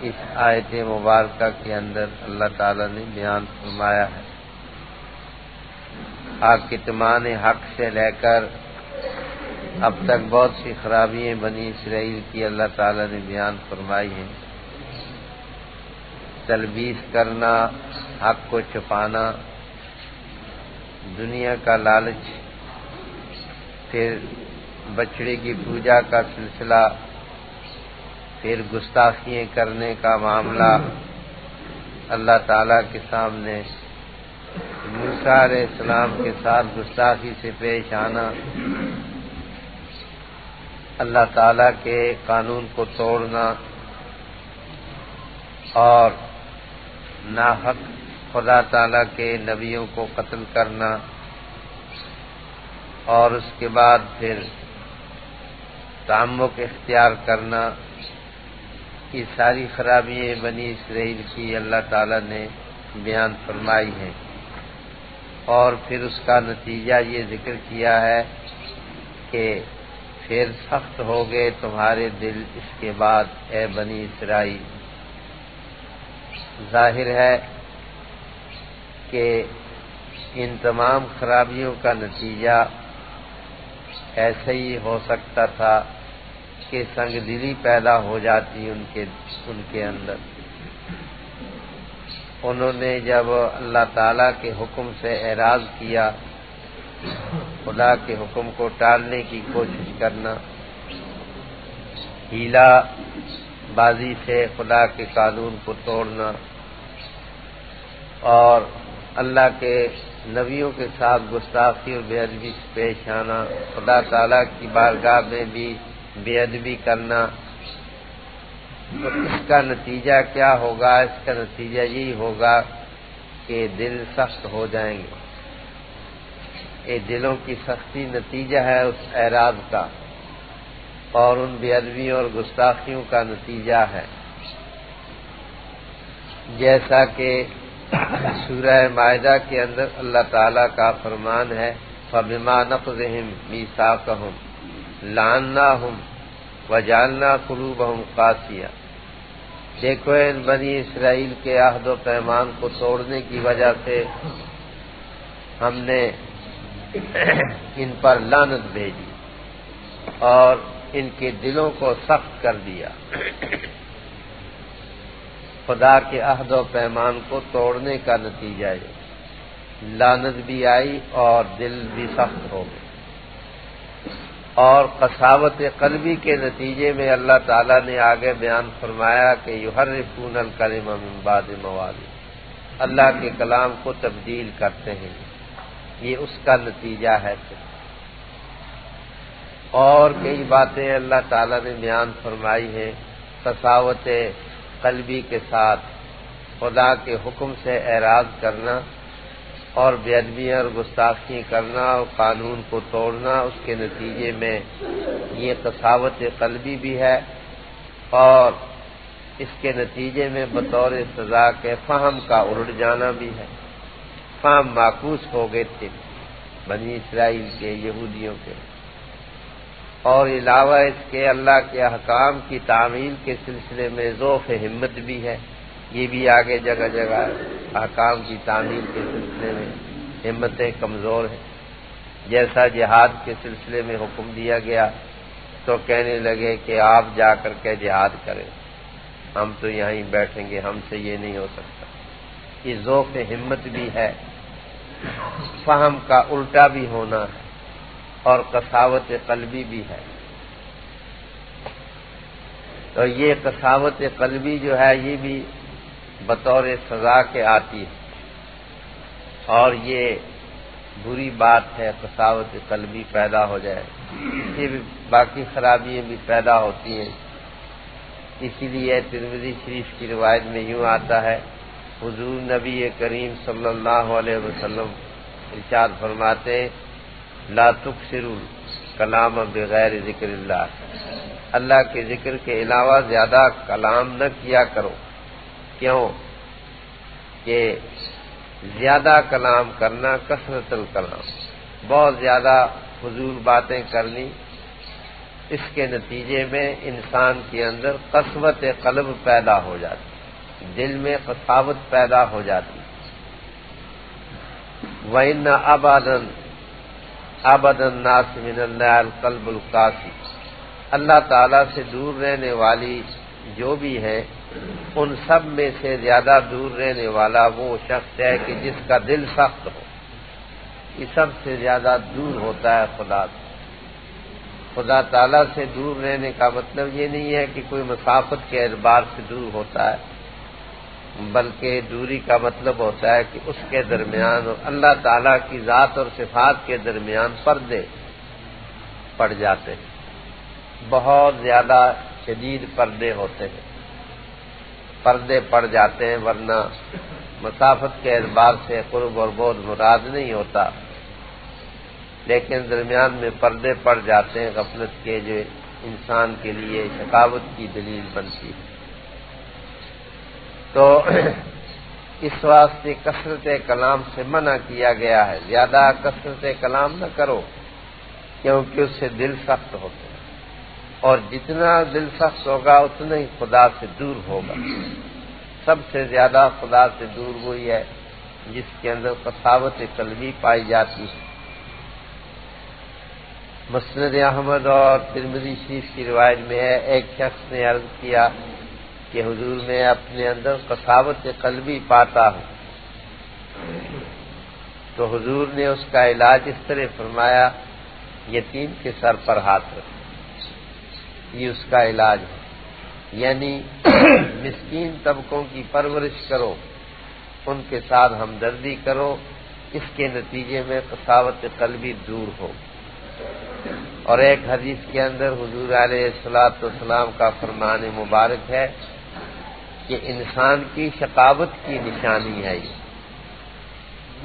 اس آیت مبارکہ کے اندر اللہ تعالیٰ نے بیان فرمایا ہے۔ کتمان حق سے لے کر اب تک بہت سی خرابیاں بنی اسرائیل کی اللہ تعالیٰ نے بیان فرمائی ہیں، تلبیس کرنا، حق کو چھپانا، دنیا کا لالچ، پھر بچڑے کی پوجا کا سلسلہ، پھر گستاخیاں کرنے کا معاملہ، اللہ تعالیٰ کے سامنے موسیٰ علیہ السلام کے ساتھ گستاخی سے پیش آنا، اللہ تعالیٰ کے قانون کو توڑنا، اور ناحق خدا تعالیٰ کے نبیوں کو قتل کرنا، اور اس کے بعد پھر تعمق اختیار کرنا، یہ ساری خرابیاں بنی اسرائیل کی اللہ تعالیٰ نے بیان فرمائی ہیں۔ اور پھر اس کا نتیجہ یہ ذکر کیا ہے کہ پھر سخت ہو گئے تمہارے دل اس کے بعد اے بنی اسرائیل۔ ظاہر ہے کہ ان تمام خرابیوں کا نتیجہ ایسے ہی ہو سکتا تھا کہ سنگ دلی پیدا ہو جاتی ان کے اندر۔ انہوں نے جب اللہ تعالیٰ کے حکم سے اعراض کیا، خدا کے حکم کو ٹالنے کی کوشش کرنا، ہیلا بازی سے خدا کے قانون کو توڑنا، اور اللہ کے نبیوں کے ساتھ گستاخی اور بے ادبی سے پیش آنا، خدا تعالیٰ کی بارگاہ میں بھی بے ادبی کرنا، تو اس کا نتیجہ کیا ہوگا؟ اس کا نتیجہ یہی ہوگا کہ دل سخت ہو جائیں گے۔ یہ دلوں کی سختی نتیجہ ہے اس اعراض کا، اور ان بے ادبیوں اور گستاخیوں کا نتیجہ ہے، جیسا کہ سورہ مائدہ کے اندر اللہ تعالیٰ کا فرمان ہے، فَبِمَا نَقْضِهِمْ مِيثَاقَهُمْ لَعَنَّاهُمْ وَجَعَلْنَا قُلُوبَهُمْ قَاسِيَةً۔ دیکھو ان بنی اسرائیل کے عہد و پیمان کو توڑنے کی وجہ سے ہم نے ان پر لعنت بھیجی اور ان کے دلوں کو سخت کر دیا۔ خدا کے عہد و پیمان کو توڑنے کا نتیجہ ہے، لعنت بھی آئی اور دل بھی سخت ہو گئے، اور قساوت قلبی کے نتیجے میں اللہ تعالیٰ نے آگے بیان فرمایا کہ یحرفون الکلم من بعد مواضعہ، اللہ کے کلام کو تبدیل کرتے ہیں، یہ اس کا نتیجہ ہے۔ اور کئی باتیں اللہ تعالیٰ نے بیان فرمائی ہیں، قساوت قلبی کے ساتھ خدا کے حکم سے اعراض کرنا اور بے ادبی اور گستاخی کرنا اور قانون کو توڑنا، اس کے نتیجے میں یہ قساوت قلبی بھی ہے، اور اس کے نتیجے میں بطور سزا کے فہم کا الٹ جانا بھی ہے۔ فہم معکوس ہو گئے تھے بنی اسرائیل کے، یہودیوں کے، اور علاوہ اس کے اللہ کے احکام کی تعمیل کے سلسلے میں ضعف ہمت بھی ہے، یہ بھی آگے جگہ جگہ احکام کی تعمیل کے سلسلے میں ہمتیں کمزور ہیں۔ جیسا جہاد کے سلسلے میں حکم دیا گیا تو کہنے لگے کہ آپ جا کر کے جہاد کریں، ہم تو یہیں بیٹھیں گے، ہم سے یہ نہیں ہو سکتا۔ یہ ضعف ہمت بھی ہے، فہم کا الٹا بھی ہونا ہے، اور قساوت قلبی بھی ہے۔ تو یہ قساوت قلبی جو ہے یہ بھی بطور سزا کے آتی ہے، اور یہ بری بات ہے قساوت قلبی پیدا ہو جائے، یہ بھی باقی خرابیاں بھی پیدا ہوتی ہیں۔ اسی لیے ترمذی شریف کی روایت میں یوں آتا ہے، حضور نبی کریم صلی اللہ علیہ وسلم ارشاد فرماتے، لا تکثروا الکلام بغیر ذکر اللہ، اللہ کے ذکر کے علاوہ زیادہ کلام نہ کیا کرو۔ کیوں؟ کہ زیادہ کلام کرنا کثرت الکلام، بہت زیادہ فضول باتیں کرنی، اس کے نتیجے میں انسان کے اندر قسوت قلب پیدا ہو جاتی، دل میں قساوت پیدا ہو جاتی۔ وَإِنَّ أَبْعَدَ النَّاسِ مِنَ اللَّهِ الْقَلْبُ الْقَاسِي، اللہ تعالیٰ سے دور رہنے والی جو بھی ہیں ان سب میں سے زیادہ دور رہنے والا وہ شخص ہے کہ جس کا دل سخت ہو، یہ سب سے زیادہ دور ہوتا ہے خدا سے۔ خدا تعالیٰ سے دور رہنے کا مطلب یہ نہیں ہے کہ کوئی مسافت کے اعتبار سے دور ہوتا ہے، بلکہ دوری کا مطلب ہوتا ہے کہ اس کے درمیان اور اللہ تعالیٰ کی ذات اور صفات کے درمیان پردے پڑ جاتے ہیں، بہت زیادہ شدید پردے ہوتے ہیں، پردے پڑ جاتے ہیں، ورنہ مسافت کے اعتبار سے قرب اور بعد مراد نہیں ہوتا، لیکن درمیان میں پردے پڑ جاتے ہیں غفلت کے، جو انسان کے لیے شقاوت کی دلیل بنتی ہے۔ تو اس واسطے کثرت کلام سے منع کیا گیا ہے. زیادہ کثرت کلام نہ کرو کیونکہ اس سے دل سخت ہوتے ہیں، اور جتنا دل سخت ہوگا اتنا ہی خدا سے دور ہوگا. سب سے زیادہ خدا سے دور وہی ہے جس کے اندر قساوت قلبی پائی جاتی ہے. مسند احمد اور ترمذی شریف کی روایت میں ہے، ایک شخص نے عرض کیا کہ حضور میں اپنے اندر قساوت قلبی پاتا ہوں. تو حضور نے اس کا علاج اس طرح فرمایا، یتیم کے سر پر ہاتھ رکھ، یہ اس کا علاج ہے. یعنی مسکین طبقوں کی پرورش کرو، ان کے ساتھ ہمدردی کرو، اس کے نتیجے میں قساوت قلبی دور ہو. اور ایک حدیث کے اندر حضور علیہ الصلوۃ والسلام کا فرمان مبارک ہے کہ انسان کی شقاوت کی نشانی ہے. یہ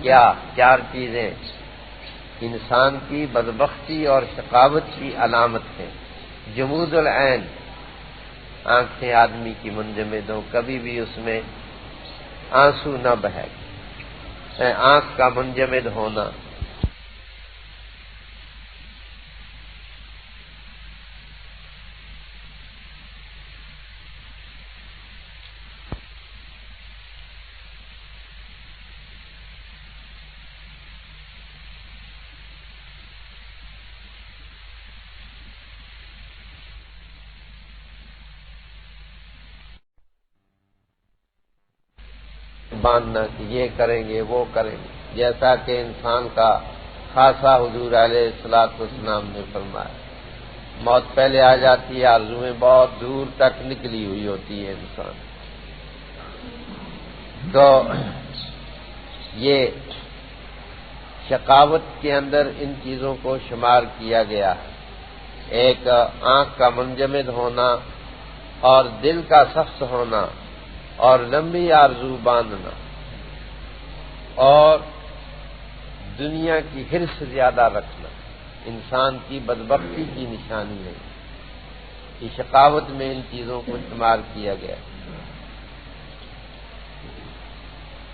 کیا؟ 4 چیزیں انسان کی بدبختی اور شقاوت کی علامت ہے. جمود العین، آنکھیں آدمی کی منجمد ہوں، کبھی بھی اس میں آنسو نہ بہے، آنکھ کا منجمد ہونا. باندھنا کہ یہ کریں گے وہ کریں گے، جیسا کہ انسان کا خاصا حضور علیہ الصلوۃ والسلام نے فرمایا. موت پہلے آ جاتی ہے، آرزویں بہت دور تک نکلی ہوئی ہوتی ہے انسان. تو یہ شقاوت کے اندر ان چیزوں کو شمار کیا گیا ہے. ایک آنکھ کا منجمد ہونا اور دل کا سخت ہونا اور لمبی آرزو باندھنا اور دنیا کی حرص زیادہ رکھنا انسان کی بدبختی کی نشانی ہے. یہ شقاوت میں ان چیزوں کو شمار کیا گیا.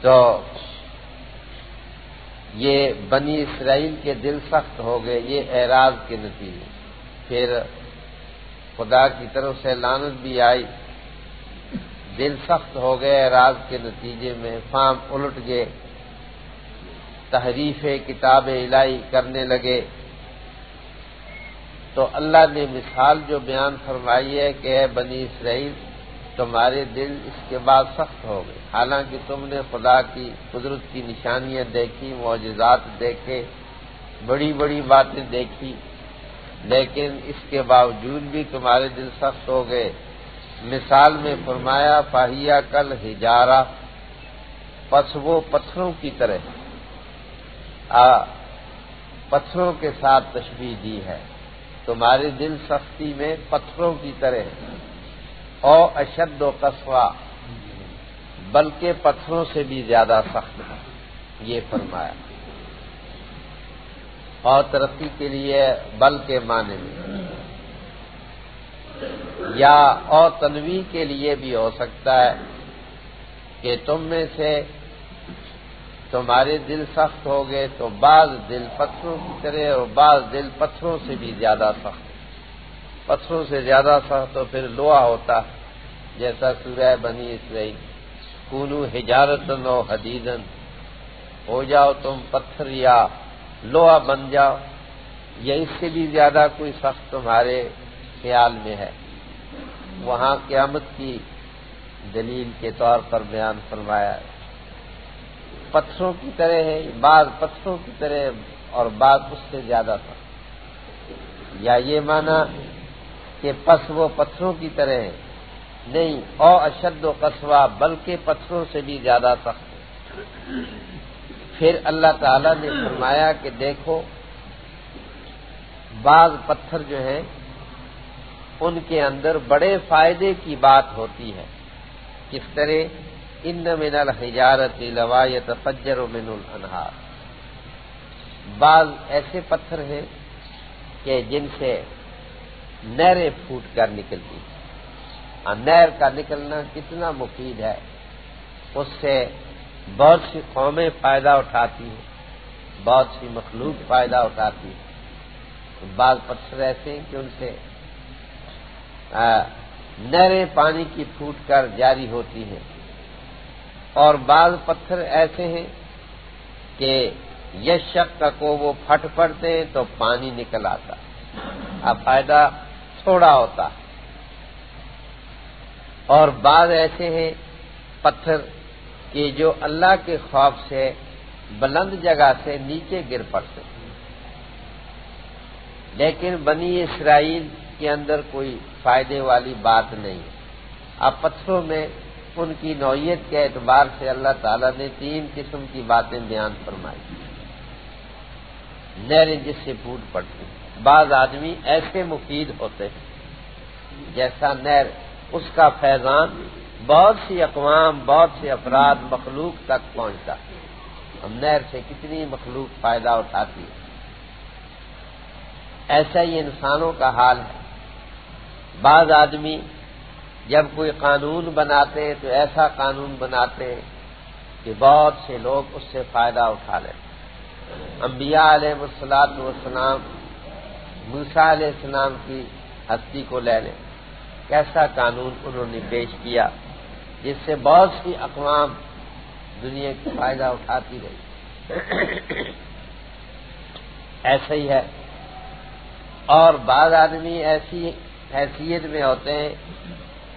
تو یہ بنی اسرائیل کے دل سخت ہو گئے، یہ اعراض کے نتیجے. پھر خدا کی طرف سے لعنت بھی آئی، دل سخت ہو گئے اعراض کے نتیجے میں، فام الٹ گئے، تحریف کتاب الہی کرنے لگے. تو اللہ نے مثال جو بیان فرمائی ہے کہ اے بنی اسرائیل تمہارے دل اس کے بعد سخت ہو گئے، حالانکہ تم نے خدا کی قدرت کی نشانیاں دیکھی، معجزات دیکھے، بڑی بڑی باتیں دیکھی، لیکن اس کے باوجود بھی تمہارے دل سخت ہو گئے. مثال میں فرمایا فاہیا کل ہجارہ، پس وہ پتھروں کی طرح، پتھروں کے ساتھ تشبیہ دی ہے. تمہارے دل سختی میں پتھروں کی طرح، او اشد و قسوہ، بلکہ پتھروں سے بھی زیادہ سخت ہے، یہ فرمایا. اور ترقی کے لیے بل کے معنی میں یا اور تنویع کے لیے بھی ہو سکتا ہے کہ تم میں سے تمہارے دل سخت ہو گئے تو بعض دل پتھروں کی طرح اور بعض دل پتھروں سے بھی زیادہ سخت. پتھروں سے زیادہ سخت تو پھر لوہا ہوتا، جیسا سورہ بنی اسرائیل کونو حجارتن و حدیدن، ہو جاؤ تم پتھر یا لوہا بن جاؤ. یا اس سے بھی زیادہ کوئی سخت تمہارے خیال میں ہے؟ وہاں قیامت کی دلیل کے طور پر بیان فرمایا ہے. پتھروں کی طرح ہے، بعض پتھروں کی طرح اور بعض اس سے زیادہ سخت. یا یہ معنی کہ پس وہ پتھروں کی طرح ہے، نہیں، او اشد و قسوہ، بلکہ پتھروں سے بھی زیادہ سخت. پھر اللہ تعالی نے فرمایا کہ دیکھو بعض پتھر جو ہیں ان کے اندر بڑے فائدے کی بات ہوتی ہے. کس طرح؟ ان من الحجارۃ لما یتفجر منہ الانہار، بعض ایسے پتھر ہیں کہ جن سے نہریں پھوٹ کر نکلتی. نہر کا نکلنا کتنا مفید ہے، اس سے بہت سی قومیں فائدہ اٹھاتی ہیں، بہت سی مخلوق فائدہ اٹھاتی ہے۔ بعض پتھر ایسے ہیں کہ ان سے نہریں پانی کی پھوٹ کر جاری ہوتی ہیں، اور بعض پتھر ایسے ہیں کہ یشق کو وہ پھٹ پڑتے ہیں تو پانی نکل آتا، اب فائدہ تھوڑا ہوتا۔ اور بعض ایسے ہیں پتھر کہ جو اللہ کے خوف سے بلند جگہ سے نیچے گر پڑتے، لیکن بنی اسرائیل کے اندر کوئی فائدے والی بات نہیں۔ اب پتھروں میں ان کی نوعیت کے اعتبار سے اللہ تعالیٰ نے 3 قسم کی باتیں بیان فرمائی۔ نہریں جس سے پھوٹ پڑتی، بعض آدمی ایسے مفید ہوتے ہیں جیسا نہر، اس کا فیضان بہت سی اقوام، بہت سے افراد، مخلوق تک پہنچتا۔ ہم نہر سے کتنی مخلوق فائدہ اٹھاتی ہے۔ ایسا ہی انسانوں کا حال ہے۔ بعض آدمی جب کوئی قانون بناتے ہیں تو ایسا قانون بناتے ہیں کہ بہت سے لوگ اس سے فائدہ اٹھا لیں۔ انبیاء علیہ والسلام، موسیٰ علیہ السلام کی ہستی کو لے لیں، کیسا قانون انہوں نے پیش کیا جس سے بہت سی اقوام دنیا کی فائدہ اٹھاتی رہی۔ ایسا ہی ہے۔ اور بعض آدمی ایسی حیثیت میں ہوتے ہیں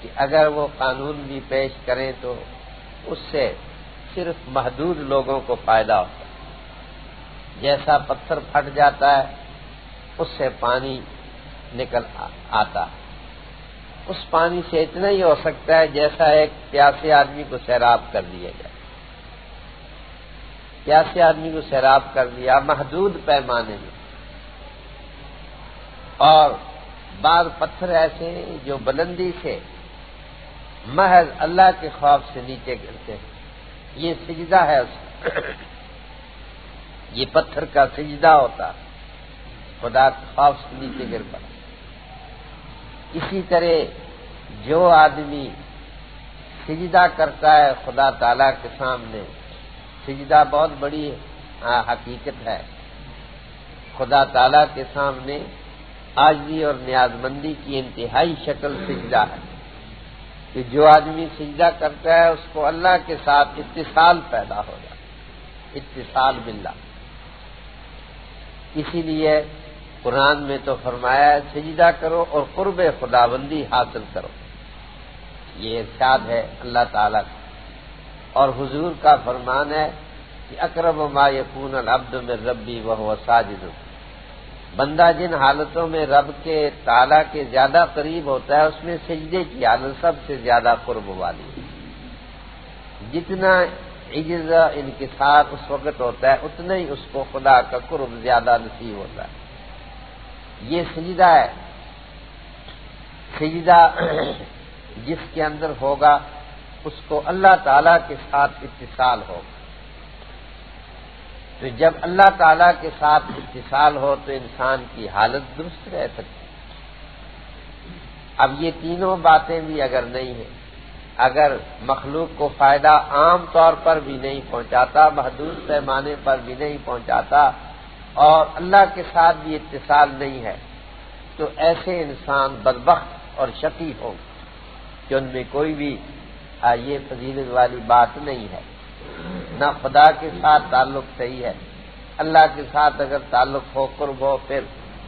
کہ اگر وہ قانون بھی پیش کریں تو اس سے صرف محدود لوگوں کو فائدہ ہوتا ہے۔ جیسا پتھر پھٹ جاتا ہے اس سے پانی نکل آتا ہے، اس پانی سے اتنا ہی ہو سکتا ہے جیسا ایک پیاسے آدمی کو سیراب کر دیا جائے۔ پیاسے آدمی کو سیراب کر دیا محدود پیمانے میں۔ اور بعض پتھر ایسے ہیں جو بلندی سے محض اللہ کے خوف سے نیچے گرتے ہیں، یہ سجدہ ہے اس کا، یہ پتھر کا سجدہ ہوتا، خدا کے خوف سے نیچے گر پڑا۔ اسی طرح جو آدمی سجدہ کرتا ہے خدا تعالیٰ کے سامنے، سجدہ بہت بڑی حقیقت ہے، خدا تعالیٰ کے سامنے عاجزی اور نیاز مندی کی انتہائی شکل سجدہ ہے، کہ جو آدمی سجدہ کرتا ہے اس کو اللہ کے ساتھ اتصال پیدا ہو جاتا، اتصال باللہ۔ اسی لیے قرآن میں تو فرمایا ہے سجدہ کرو اور قرب خداوندی حاصل کرو، یہ ارشاد ہے اللہ تعالیٰ کا۔ اور حضور کا فرمان ہے کہ اقرب ما یکون العبد من ربی وہو ساجد، بندہ جن حالتوں میں رب کے تعالیٰ کے زیادہ قریب ہوتا ہے اس میں سجدے کی حالت سب سے زیادہ قرب والی ہے۔ جتنا عجز انکسار اس وقت ہوتا ہے اتنا ہی اس کو خدا کا قرب زیادہ نصیب ہوتا ہے۔ یہ سجدہ ہے، سجدہ جس کے اندر ہوگا اس کو اللہ تعالیٰ کے ساتھ اتصال ہوگا۔ تو جب اللہ تعالیٰ کے ساتھ اتصال ہو تو انسان کی حالت درست رہ سکتی۔ اب یہ تینوں باتیں بھی اگر نہیں ہیں، اگر مخلوق کو فائدہ عام طور پر بھی نہیں پہنچاتا، محدود پیمانے پر بھی نہیں پہنچاتا، اور اللہ کے ساتھ بھی اتصال نہیں ہے، تو ایسے انسان بدبخت اور شقی ہوں کہ ان میں کوئی بھی یہ فضیلت والی بات نہیں ہے۔ نہ خدا کے ساتھ تعلق صحیح ہے، اللہ کے ساتھ اگر تعلق ہو، قرب ہو، پھر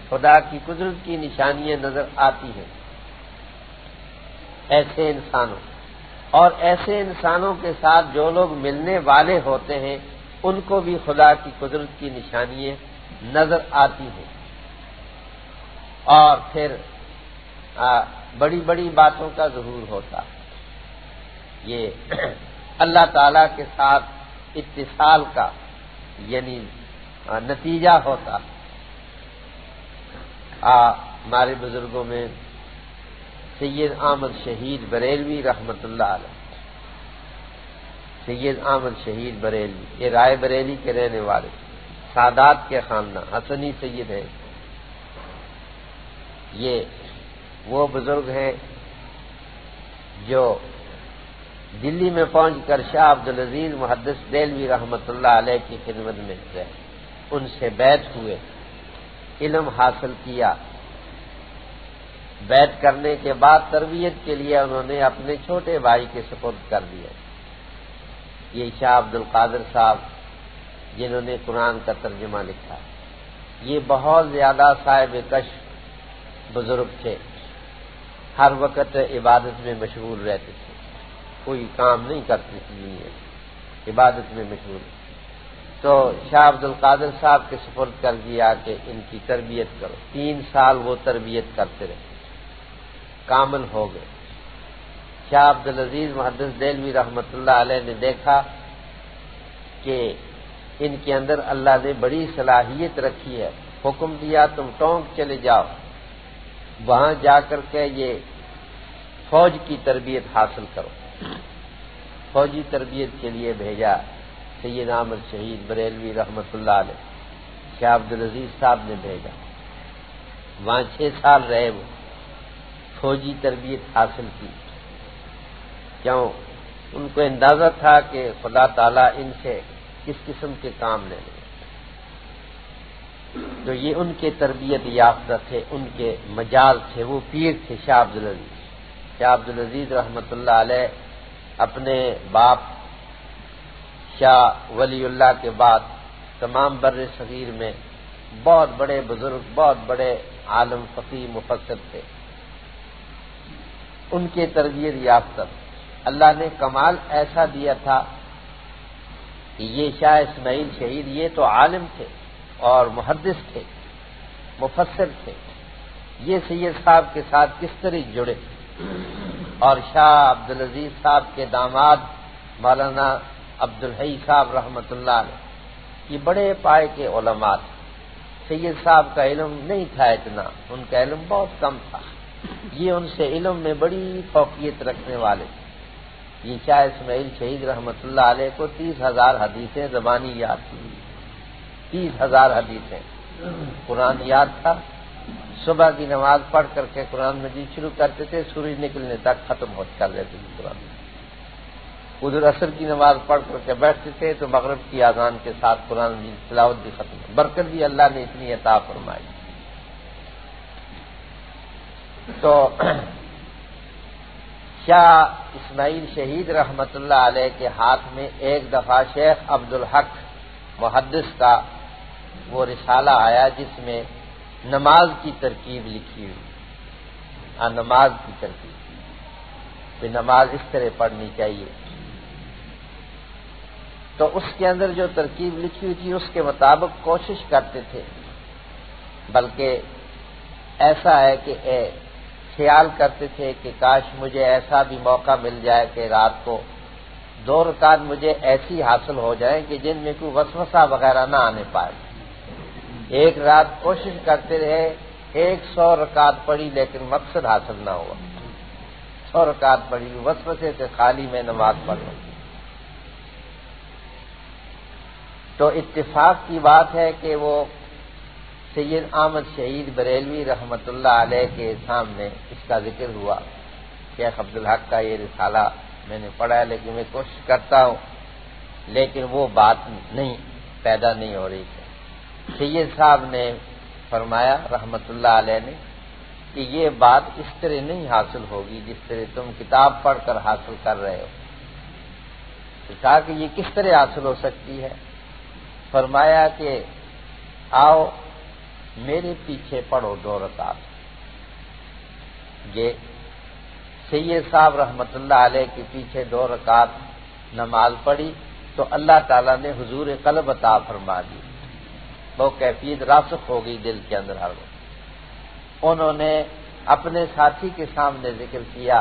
خدا کی قدرت کی نشانیاں نظر آتی ہیں ایسے انسانوں۔ اور ایسے انسانوں کے ساتھ جو لوگ ملنے والے ہوتے ہیں ان کو بھی خدا کی قدرت کی نشانیاں نظر آتی ہیں۔ اور پھر بڑی بڑی باتوں کا ظہور ہوتا ہے۔ یہ اللہ تعالیٰ کے ساتھ اتصال کا یعنی نتیجہ ہوتا۔ ہمارے بزرگوں میں سید احمد شہید بریلوی رحمت اللہ علیہ، سید احمد شہید بریلوی، یہ رائے بریلی کے رہنے والے، سادات کے خاندان، حسنی سید ہیں۔ یہ وہ بزرگ ہیں جو دلی میں پہنچ کر شاہ عبدالعزیز محدث دہلوی رحمۃ اللہ علیہ کی خدمت میں گئے، ان سے بیعت ہوئے، علم حاصل کیا۔ بیعت کرنے کے بعد تربیت کے لیے انہوں نے اپنے چھوٹے بھائی کے سپرد کر دیا، یہ شاہ عبد القادر صاحب جنہوں نے قرآن کا ترجمہ لکھا۔ یہ بہت زیادہ صاحب کشف بزرگ تھے، ہر وقت عبادت میں مشغول رہتے تھے، کوئی کام نہیں کرتے تھے، عبادت میں مشغول۔ تو شاہ عبد القادر صاحب کے سپرد کر دیا کہ ان کی تربیت کرو۔ 3 سال وہ تربیت کرتے رہے، کامل ہو گئے۔ شاہ عبدالعزیز محدث دہلوی رحمۃ اللہ علیہ نے دیکھا کہ ان کے اندر اللہ نے بڑی صلاحیت رکھی ہے، حکم دیا تم ٹونک چلے جاؤ، وہاں جا کر کے یہ فوج کی تربیت حاصل کرو۔ فوجی تربیت کے لیے بھیجا سید احمد شہید بریلوی رحمۃ اللہ علیہ، شاہ عبدالعزیز صاحب نے بھیجا، وہاں 6 سال رہے، وہ فوجی تربیت حاصل کی۔ کیوں؟ ان کو اندازہ تھا کہ خدا تعالیٰ ان سے کس قسم کے کام لے لیں، تو یہ ان کے تربیت یافتہ تھے، ان کے مجال تھے، وہ پیر تھے شاہ عبدالعزیز۔ شاہ عبدالعزیز رحمۃ اللہ علیہ اپنے باپ شاہ ولی اللہ کے بعد تمام بر صغیر میں بہت بڑے بزرگ، بہت بڑے عالم، فقیہ، مفسر تھے، ان کے تربیت یافتہ۔ اللہ نے کمال ایسا دیا تھا کہ یہ شاہ اسماعیل شہید یہ تو عالم تھے اور محدث تھے، مفسر تھے، یہ سید صاحب کے ساتھ کس طرح جڑے، اور شاہ عبدالعزیز صاحب کے داماد مولانا عبدالحی صاحب رحمۃ اللہ علیہ یہ بڑے پائے کے علماء تھے۔ سید صاحب کا علم نہیں تھا اتنا، ان کا علم بہت کم تھا، یہ ان سے علم میں بڑی فوقیت رکھنے والے تھے۔ یہ شاہ اسماعیل شہید رحمۃ اللہ علیہ کو 30,000 حدیثیں زبانی یاد تھی، 30,000 حدیثیں، قرآن یاد تھا۔ صبح کی نماز پڑھ کر کے قرآن مجید شروع کرتے تھے، سورج نکلنے تک ختم ہو کر لیتے تھے قرآن۔ ادھر عصر کی نماز پڑھ کر کے بیٹھتے تھے تو مغرب کی اذان کے ساتھ قرآن مجید تلاوت بھی ختم ہو۔ برکت بھی اللہ نے اتنی عطا فرمائی۔ تو شاہ اسماعیل شہید رحمۃ اللہ علیہ کے ہاتھ میں ایک دفعہ شیخ عبدالحق محدث کا وہ رسالہ آیا جس میں نماز کی ترکیب لکھی ہوئی، نماز کی ترکیب، کہ نماز اس طرح پڑھنی چاہیے۔ تو اس کے اندر جو ترکیب لکھی ہوئی تھی اس کے مطابق کوشش کرتے تھے، بلکہ ایسا ہے کہ خیال کرتے تھے کہ کاش مجھے ایسا بھی موقع مل جائے کہ رات کو 2 رکعت مجھے ایسی حاصل ہو جائیں کہ جن میں کوئی وسوسہ وغیرہ نہ آنے پائے۔ ایک رات کوشش کرتے رہے، 100 رکعت پڑھی لیکن مقصد حاصل نہ ہوا، 100 رکعت پڑھی، وسوسے سے خالی میں نماز پڑھوں۔ تو اتفاق کی بات ہے کہ وہ سید احمد شہید بریلوی رحمۃ اللہ علیہ کے سامنے اس کا ذکر ہوا، شیخ عبدالحق کا یہ رسالہ میں نے پڑھا ہے لیکن میں کوشش کرتا ہوں، لیکن وہ بات نہیں پیدا نہیں ہو رہی تھی۔ سید صاحب نے فرمایا رحمۃ اللہ علیہ نے کہ یہ بات اس طرح نہیں حاصل ہوگی جس طرح تم کتاب پڑھ کر حاصل کر رہے ہو۔ کہا کہ یہ کس طرح حاصل ہو سکتی ہے؟ فرمایا کہ آؤ میرے پیچھے پڑھو 2 رکعت۔ یہ سید صاحب رحمۃ اللہ علیہ کے پیچھے 2 رکعت نماز پڑھی تو اللہ تعالیٰ نے حضور قلب عطا فرما دی، وہ کیفیت راسخ ہو گئی دل کے اندر ہر وقت۔ انہوں نے اپنے ساتھی کے سامنے ذکر کیا،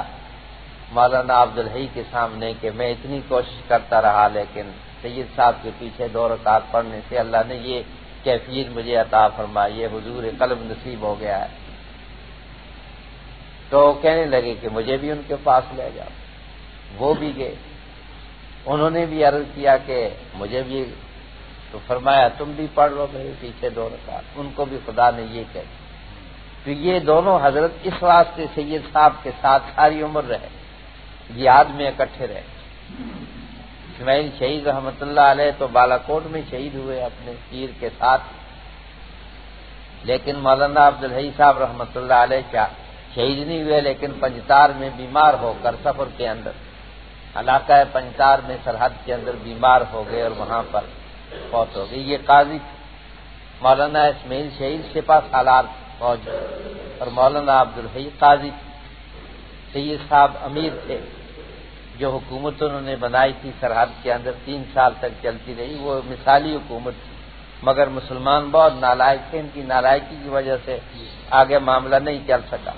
مولانا عبدالحی کے سامنے، کہ میں اتنی کوشش کرتا رہا لیکن سید صاحب کے پیچھے 2 رکعت پڑھنے سے اللہ نے یہ کیفیت مجھے عطا فرمائی، یہ حضور قلب نصیب ہو گیا ہے۔ تو کہنے لگے کہ مجھے بھی ان کے پاس لے جاؤ۔ وہ بھی گئے، انہوں نے بھی عرض کیا کہ مجھے بھی، تو فرمایا تم بھی پڑھ لو میرے پیچھے 2 رکعت۔ ان کو بھی خدا نے یہ کہا۔ تو یہ دونوں حضرت اس واسطے سید صاحب کے ساتھ ساری عمر رہے، جہاد میں اکٹھے رہے۔ اسماعیل شہید رحمۃ اللہ علیہ تو بالاکوٹ میں شہید ہوئے اپنے تیر کے ساتھ، لیکن مولانا عبدالحی صاحب رحمۃ اللہ علیہ شہید نہیں ہوئے، لیکن پنجتار میں بیمار ہو کر سفر کے اندر علاقہ پنجتار میں سرحد کے اندر بیمار ہو گئے اور وہاں پر فوت ہو گئی۔ یہ قاضی مولانا اسماعیل شہید سپاہ سالار فوج اور مولانا عبدالحی قاضی۔ سید صاحب امیر تھے، جو حکومت انہوں نے بنائی تھی سرحد کے اندر 3 سال تک چلتی رہی، وہ مثالی حکومت تھی، مگر مسلمان بہت نالائق تھے، ان کی نالائقی کی وجہ سے آگے معاملہ نہیں چل سکا۔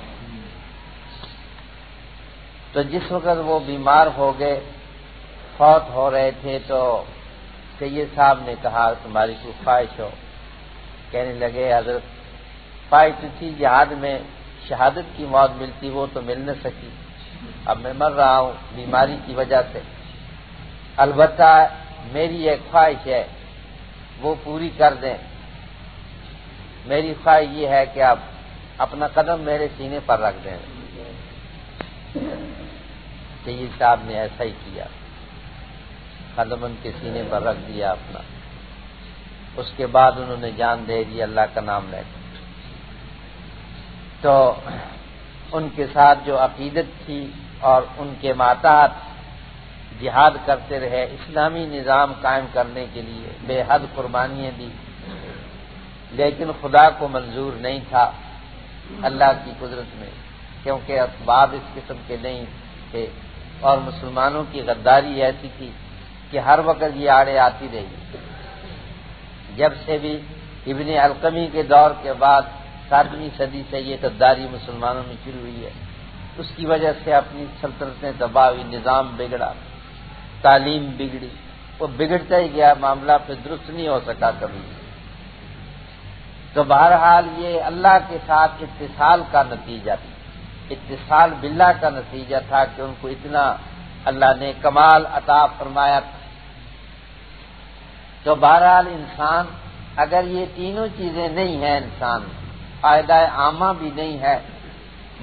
تو جس وقت وہ بیمار ہو گئے، فوت ہو رہے تھے، تو سید صاحب نے کہا تمہاری کوئی خواہش ہو؟ کہنے لگے حضرت خواہش تو تھی جہاد میں شہادت کی موت ملتی، وہ تو مل نہ سکی، اب میں مر رہا ہوں بیماری کی وجہ سے، البتہ میری ایک خواہش ہے وہ پوری کر دیں۔ میری خواہش یہ ہے کہ آپ اپنا قدم میرے سینے پر رکھ دیں۔ سید صاحب نے ایسا ہی کیا، قدم ان کے سینے پر رکھ دیا اپنا۔ اس کے بعد انہوں نے جان دے دی اللہ کا نام لے کر۔ تو ان کے ساتھ جو عقیدت تھی اور ان کے ماتحت جہاد کرتے رہے، اسلامی نظام قائم کرنے کے لیے بے حد قربانیاں دی، لیکن خدا کو منظور نہیں تھا اللہ کی قدرت میں، کیونکہ اسباب اس قسم کے نہیں تھے، اور مسلمانوں کی غداری ایسی تھی کہ ہر وقت یہ آڑے آتی رہی۔ جب سے بھی ابن القمی کے دور کے بعد 7ویں صدی سے یہ غداری مسلمانوں میں شروع ہوئی ہے، اس کی وجہ سے اپنی سلطنتیں تباہ ہوئی، نظام بگڑا، تعلیم بگڑی، وہ بگڑتا ہی گیا، معاملہ پھر درست نہیں ہو سکا کبھی۔ تو بہرحال یہ اللہ کے ساتھ اتصال کا نتیجہ تھا، اتصال باللہ کا نتیجہ تھا کہ ان کو اتنا اللہ نے کمال عطا فرمایا تھا۔ تو بہرحال انسان اگر یہ تینوں چیزیں نہیں ہیں، انسان فائدہ عامہ بھی نہیں ہے،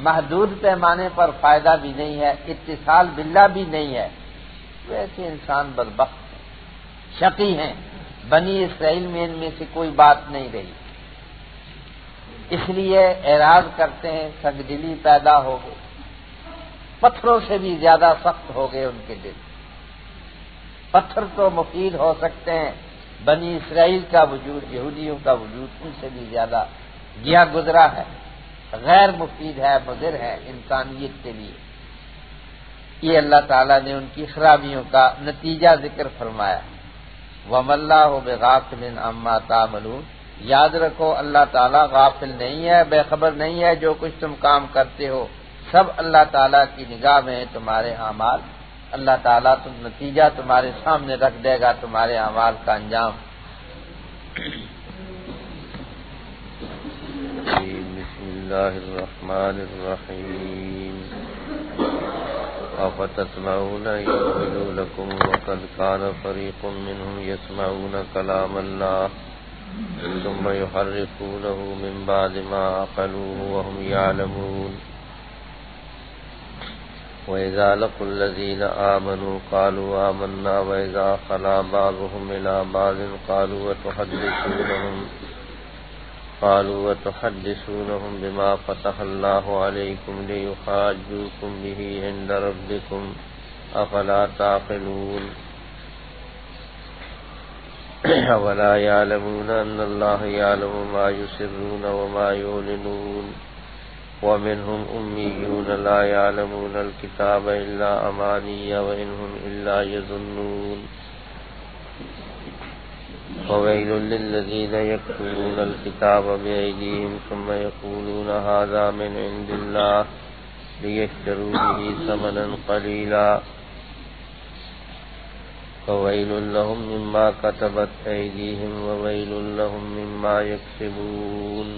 محدود پیمانے پر فائدہ بھی نہیں ہے، اتصال باللہ بھی نہیں ہے، ویسے انسان بدبخت ہے، شقی ہیں۔ بنی اسرائیل میں ان میں سے کوئی بات نہیں رہی، اس لیے اعراض کرتے ہیں، سنگ دلی پیدا ہو گئی، پتھروں سے بھی زیادہ سخت ہو گئے ان کے دل۔ پتھر تو مفید ہو سکتے ہیں، بنی اسرائیل کا وجود، یہودیوں کا وجود ان سے بھی زیادہ گیا گزرا ہے، غیر مفید ہے، مضر ہے انسانیت کے لیے۔ یہ اللہ تعالیٰ نے ان کی خرابیوں کا نتیجہ ذکر فرمایا۔ وَمَا اللَّهُ بِغَافِلٍ عَمَّا تَعْمَلُونَ، یاد رکھو اللہ تعالیٰ غافل نہیں ہے، بے خبر نہیں ہے، جو کچھ تم کام کرتے ہو سب اللہ تعالیٰ کی نگاہ میں تمہارے اعمال، اللہ تعالیٰ تم نتیجہ تمہارے سامنے رکھ دے گا، تمہارے اعمال کا انجام۔ بسم اللہ الرحمن الرحیم۔ افتطمعون ان يؤمنوا لكم وقد كان فريق منهم يسمعون كلام الله ثم يحرفونه من بعد ما عقلوه وهم يعلمون وإذا لقوا الذين آمنوا قالوا آمنا وإذا خلا بعضهم إلى بعض قالوا وتحدثونهم بما فتح الله عليكم ليحاجوكم به عند ربكم أفلا تعقلون ولا يعلمون أن الله يعلم ما يسرون وما يعلنون ومنهم أميون لا يعلمون الكتاب إلا أماني وإن هم إلا يظنون وويل للذين يكتبون الكتاب بأيديهم ثم يقولون هذا من عند الله ليشتروا به ثمنا قليلا فويل لهم مما كتبت أيديهم وويل لهم مما يكسبون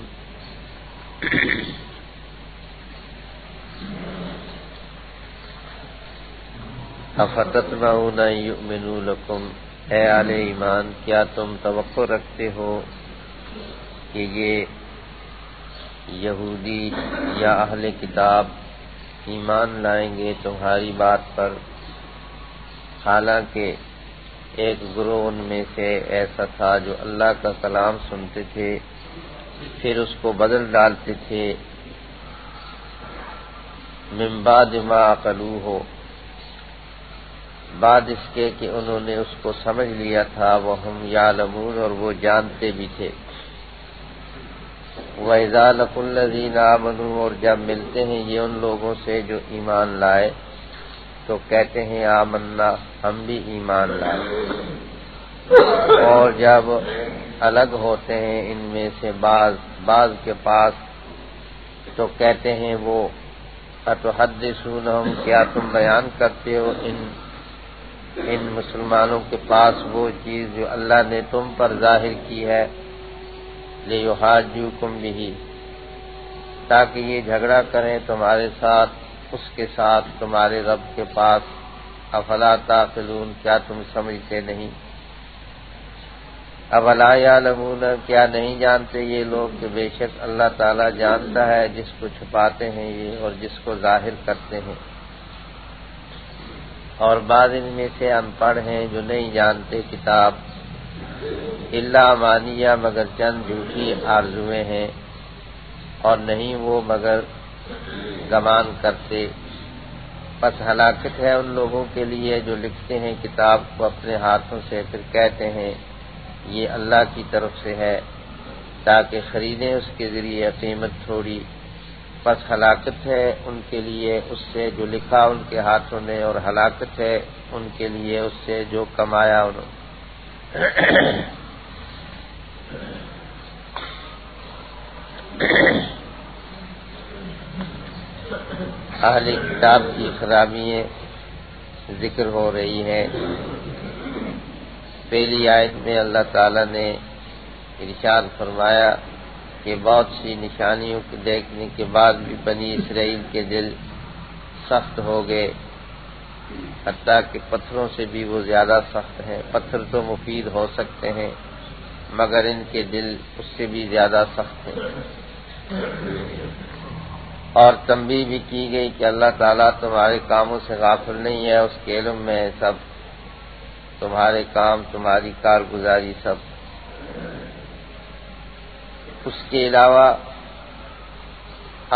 افتطمعون ان يؤمنوا لكم، اے اہل ایمان کیا تم توقع رکھتے ہو کہ یہ یہودی یا اہل کتاب ایمان لائیں گے تمہاری بات پر؟ حالانکہ ایک گروہ ان میں سے ایسا تھا جو اللہ کا کلام سنتے تھے پھر اس کو بدل ڈالتے تھے، من بعد ما عقلوہ، بعد اس کے کہ انہوں نے اس کو سمجھ لیا تھا، وہم یعلمون، اور وہ جانتے بھی تھے۔ وَإِذَا لَقُوا الَّذِينَ آمَنُوا، اور جب ملتے ہیں یہ ان لوگوں سے جو ایمان لائے تو کہتے ہیں آمنا، ہم بھی ایمان لائے، اور جب الگ ہوتے ہیں ان میں سے بعض کے پاس تو کہتے ہیں وہ اتحدثونہم، کیا تم بیان کرتے ہو ان مسلمانوں کے پاس وہ چیز جو اللہ نے تم پر ظاہر کی ہے، لیحاجوکم بہ، تاکہ یہ جھگڑا کریں تمہارے ساتھ اس کے ساتھ تمہارے رب کے پاس، افلا تعقلون، کیا تم سمجھتے نہیں؟ اولا یعلمون، کیا نہیں جانتے یہ لوگ کہ بے شک اللہ تعالیٰ جانتا ہے جس کو چھپاتے ہیں یہ اور جس کو ظاہر کرتے ہیں۔ اور بعض ان میں سے ان پڑھ ہیں جو نہیں جانتے کتاب، الا امانیہ، مگر چند جھوٹی آرزویں ہیں، اور نہیں وہ مگر گمان کرتے۔ پس ہلاکت ہے ان لوگوں کے لیے جو لکھتے ہیں کتاب کو اپنے ہاتھوں سے پھر کہتے ہیں یہ اللہ کی طرف سے ہے تاکہ خریدیں اس کے ذریعے قیمت تھوڑی، پس ہلاکت ہے ان کے لیے اس سے جو لکھا ان کے ہاتھوں نے، اور ہلاکت ہے ان کے لیے اس سے جو کمایا انہوں نے۔ اہل کتاب کی خرابییں ذکر ہو رہی ہے۔ پہلی آیت میں اللہ تعالیٰ نے ارشاد فرمایا کہ بہت سی نشانیوں کو دیکھنے کے بعد بھی بنی اسرائیل کے دل سخت ہو گئے، حتیٰ کہ پتھروں سے بھی وہ زیادہ سخت ہیں۔ پتھر تو مفید ہو سکتے ہیں مگر ان کے دل اس سے بھی زیادہ سخت ہیں۔ اور تنبیہ بھی کی گئی کہ اللہ تعالیٰ تمہارے کاموں سے غافل نہیں ہے، اس کے علم میں سب، تمہارے کام، تمہاری کارگزاری سب۔ اس کے علاوہ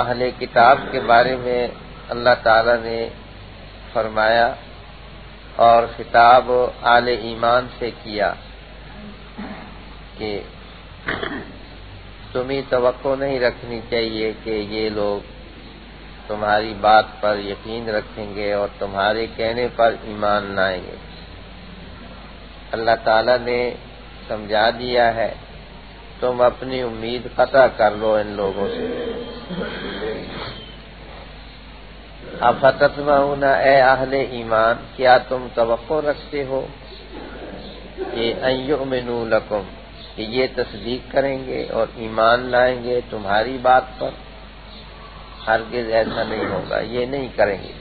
اہل کتاب کے بارے میں اللہ تعالیٰ نے فرمایا اور خطاب اہل ایمان سے کیا کہ تمہیں توقع نہیں رکھنی چاہیے کہ یہ لوگ تمہاری بات پر یقین رکھیں گے اور تمہارے کہنے پر ایمان لائیں گے۔ اللہ تعالیٰ نے سمجھا دیا ہے، تم اپنی امید قطع کر لو ان لوگوں سے۔ افتطمعون، اے اہل ایمان، کیا تم توقع رکھتے ہو کہ ان یؤمنوا لکم، کہ یہ تصدیق کریں گے اور ایمان لائیں گے تمہاری بات پر؟ ہرگز ایسا نہیں ہوگا، یہ نہیں کریں گے۔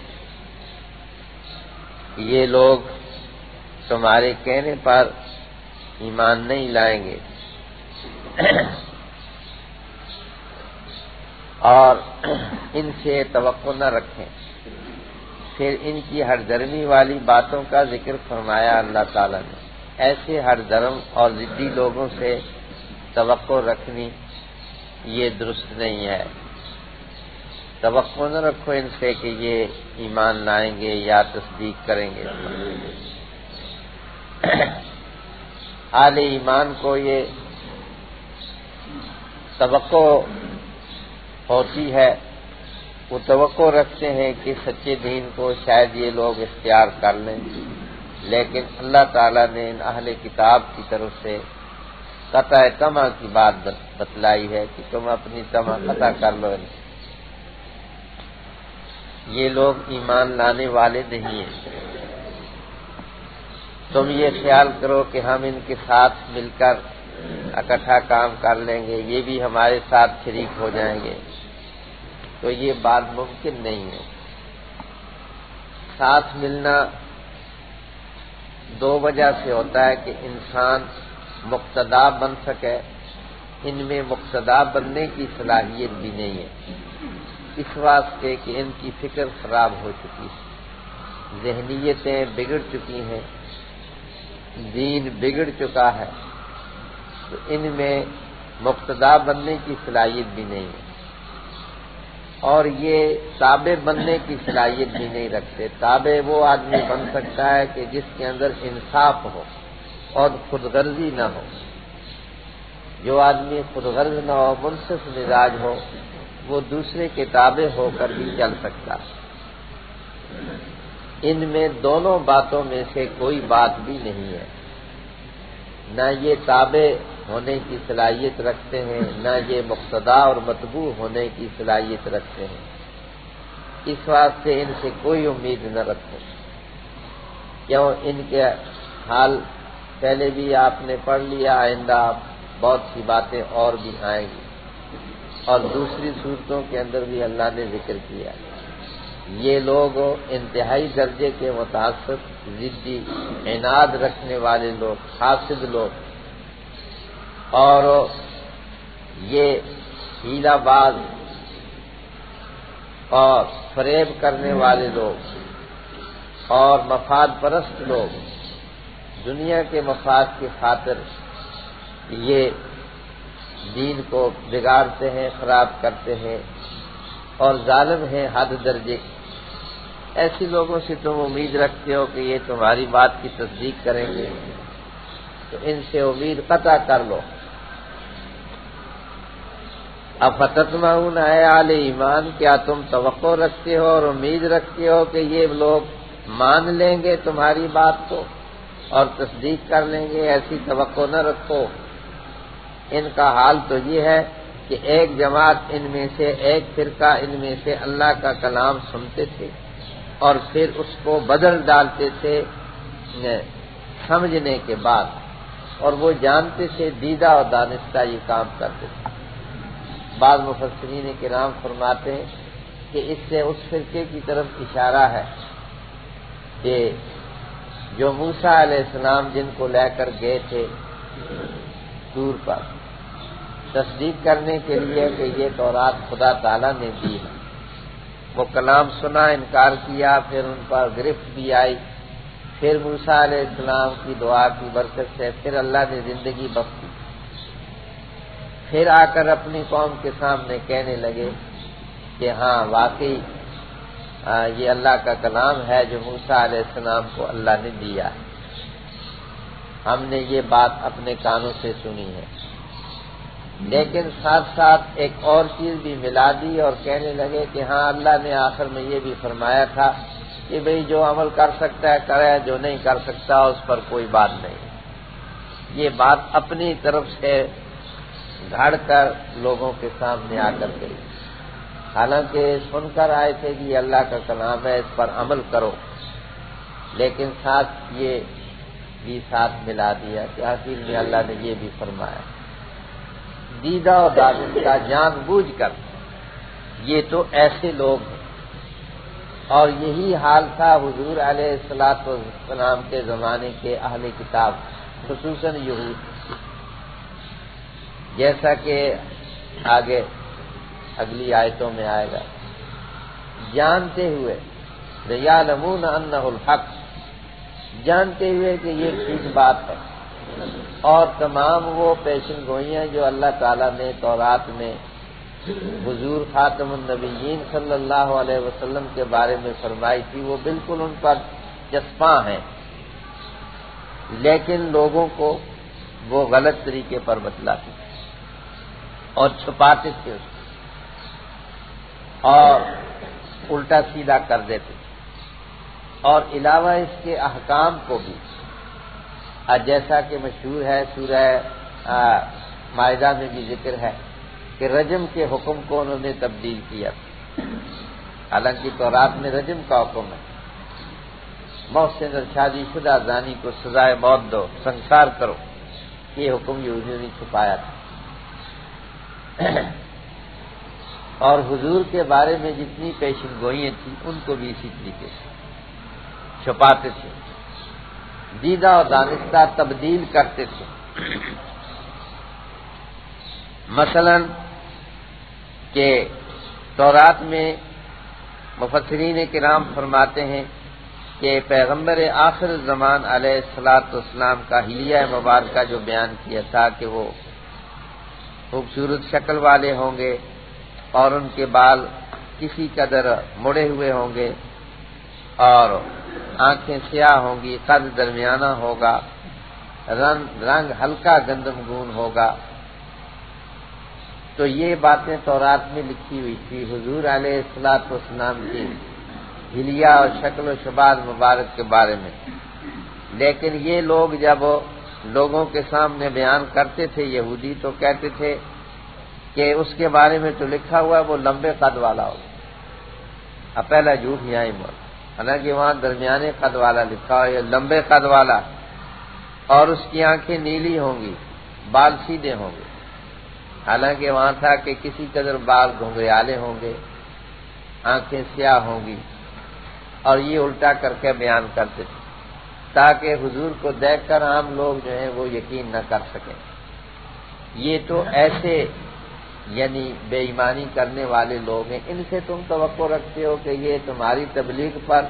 یہ لوگ تمہارے کہنے پر ایمان نہیں لائیں گے اور ان سے توقع نہ رکھیں۔ پھر ان کی ہر درمی والی باتوں کا ذکر فرمایا اللہ تعالیٰ نے۔ ایسے ہر درم اور ضدی لوگوں سے توقع رکھنی یہ درست نہیں ہے۔ توقع نہ رکھو ان سے کہ یہ ایمان لائیں گے یا تصدیق کریں گے۔ اہل ایمان کو یہ توقع ہوتی ہے، وہ توقع رکھتے ہیں کہ سچے دین کو شاید یہ لوگ اختیار کر لیں، لیکن اللہ تعالیٰ نے ان اہل کتاب کی طرف سے قطع طمع کی بات بتلائی ہے کہ تم اپنی طمع قطع کر لو۔ یہ لوگ ایمان لانے والے نہیں ہیں۔ تم یہ خیال کرو کہ ہم ان کے ساتھ مل کر اکٹھا کام کر لیں گے، یہ بھی ہمارے ساتھ شریک ہو جائیں گے، تو یہ بات ممکن نہیں ہے۔ ساتھ ملنا دو وجہ سے ہوتا ہے کہ انسان مقتدا بن سکے، ان میں مقتدا بننے کی صلاحیت بھی نہیں ہے، اس واسطے کہ ان کی فکر خراب ہو چکی ہے۔ ذہنیتیں بگڑ چکی ہیں، دین بگڑ چکا ہے، تو ان میں مقتدا بننے کی صلاحیت بھی نہیں ہے، اور یہ تابع بننے کی صلاحیت بھی نہیں رکھتے۔ تابع وہ آدمی بن سکتا ہے کہ جس کے اندر انصاف ہو اور خود غرضی نہ ہو۔ جو آدمی خود غرض نہ ہو، منصف مزاج ہو، وہ دوسرے کے تابع ہو کر بھی چل سکتا ہے۔ ان میں دونوں باتوں میں سے کوئی بات بھی نہیں ہے، نہ یہ تابع ہونے کی صلاحیت رکھتے ہیں، نہ یہ مقتدا اور متبوع ہونے کی صلاحیت رکھتے ہیں۔ اس واسطے ان سے کوئی امید نہ رکھو، کیوں ان کے حال پہلے بھی آپ نے پڑھ لیا، آئندہ بہت سی باتیں اور بھی آئیں گی، اور دوسری صورتوں کے اندر بھی اللہ نے ذکر کیا۔ یہ لوگ انتہائی درجے کے متعصب، ضدی، عناد رکھنے والے لوگ، حاسد لوگ، اور یہ ہیلہ باز اور فریب کرنے والے لوگ اور مفاد پرست لوگ، دنیا کے مفاد کی خاطر یہ دین کو بگاڑتے ہیں، خراب کرتے ہیں اور ظالم ہیں حد درجے کے۔ ایسی لوگوں سے تم امید رکھتے ہو کہ یہ تمہاری بات کی تصدیق کریں گے، تو ان سے امید قطع کر لو۔ افتطمعون اے اہل ایمان، کیا تم توقع رکھتے ہو اور امید رکھتے ہو کہ یہ لوگ مان لیں گے تمہاری بات کو اور تصدیق کر لیں گے؟ ایسی توقع نہ رکھو۔ ان کا حال تو یہ ہے کہ ایک جماعت ان میں سے، ایک فرقہ ان میں سے اللہ کا کلام سنتے تھے اور پھر اس کو بدل ڈالتے تھے سمجھنے کے بعد، اور وہ جانتے تھے، دیدہ اور دانستہ یہ کام کرتے تھے۔ بعض مفسرین کرام فرماتے ہیں کہ اس سے اس فرقے کی طرف اشارہ ہے کہ جو موسیٰ علیہ السلام جن کو لے کر گئے تھے طور پر تصدیق کرنے کے لیے کہ یہ تورات خدا تعالیٰ نے دی ہے، وہ کلام سنا، انکار کیا، پھر ان پر گرفت بھی آئی، پھر موسیٰ علیہ السلام کی دعا کی برکت سے پھر اللہ نے زندگی بخشی، پھر آ کر اپنی قوم کے سامنے کہنے لگے کہ ہاں واقعی یہ اللہ کا کلام ہے جو موسیٰ علیہ السلام کو اللہ نے دیا ہے، ہم نے یہ بات اپنے کانوں سے سنی ہے۔ لیکن ساتھ ساتھ ایک اور چیز بھی ملا دی اور کہنے لگے کہ ہاں اللہ نے آخر میں یہ بھی فرمایا تھا کہ بھئی جو عمل کر سکتا ہے کرے، جو نہیں کر سکتا اس پر کوئی بات نہیں۔ یہ بات اپنی طرف سے گھڑ کر لوگوں کے سامنے آ کر گئی، حالانکہ سن کر آئے تھے کہ یہ اللہ کا کلام ہے، اس پر عمل کرو، لیکن ساتھ یہ بھی ساتھ ملا دیا کہ آخر میں اللہ نے یہ بھی فرمایا۔ دیدہ اور دانستہ جان بوجھ کر، یہ تو ایسے لوگ ہیں، اور یہی حال تھا حضور علیہ السلام کے زمانے کے اہل کتاب، خصوصاً یہود، جیسا کہ آگے اگلی آیتوں میں آئے گا۔ جانتے ہوئے یعلمون انہ الحق، جانتے ہوئے کہ یہ ٹھیک بات ہے، اور تمام وہ پیشن گوئیاں جو اللہ تعالیٰ نے تورات میں حضور خاتم النبیین صلی اللہ علیہ وسلم کے بارے میں فرمائی تھی، وہ بالکل ان پر چسپاں ہیں، لیکن لوگوں کو وہ غلط طریقے پر بتلاتی اور چھپاتے تھے اس کو اور الٹا سیدھا کر دیتے، اور علاوہ اس کے احکام کو بھی، جیسا کہ مشہور ہے سورہ مائدہ میں بھی ذکر ہے کہ رجم کے حکم کو انہوں نے تبدیل کیا، حالانکہ تورات میں رجم کا حکم ہے، محسن اور شادی شدہ زانی کو سزائے موت دو، سنسار کرو، یہ حکم یہودیوں نے چھپایا تھا۔ اور حضور کے بارے میں جتنی پیشن گوئیاں تھیں ان کو بھی اسی طریقے سے چھپاتے تھے، دیدہ اور دانستہ تبدیل کرتے تھے۔ مثلا کہ تورات میں مفسرین کرام فرماتے ہیں کہ پیغمبر آخر زمان علیہ الصلوۃ والسلام کا حلیہ مبارکہ جو بیان کیا تھا کہ وہ خوبصورت شکل والے ہوں گے اور ان کے بال کسی قدر مڑے ہوئے ہوں گے اور آنکھیں سیاہ ہوں گی، قد درمیانہ ہوگا، رنگ ہلکا گندم گون ہوگا. تو یہ باتیں تورات میں لکھی ہوئی تھی حضور علیہ الصلوۃ والسلام کی حلیہ اور شکل و شباب مبارک کے بارے میں. لیکن یہ لوگ جب لوگوں کے سامنے بیان کرتے تھے یہودی تو کہتے تھے کہ اس کے بارے میں تو لکھا ہوا ہے وہ لمبے قد والا ہوگا. اب پہلا جھوٹ یہاں ہی موت، حالانکہ وہاں درمیانے قد والا لکھا ہوا ہے، لمبے قد والا، اور اس کی آنکھیں نیلی ہوں گی، بال سیدھے ہوں گے. حالانکہ وہاں تھا کہ کسی قدر بال گھنگریالے ہوں گے، آنکھیں سیاہ ہوں گی، اور یہ الٹا کر کے بیان کرتے تھے تاکہ حضور کو دیکھ کر عام لوگ جو ہیں وہ یقین نہ کر سکیں. یہ تو ایسے یعنی بے ایمانی کرنے والے لوگ ہیں، ان سے تم توقع رکھتے ہو کہ یہ تمہاری تبلیغ پر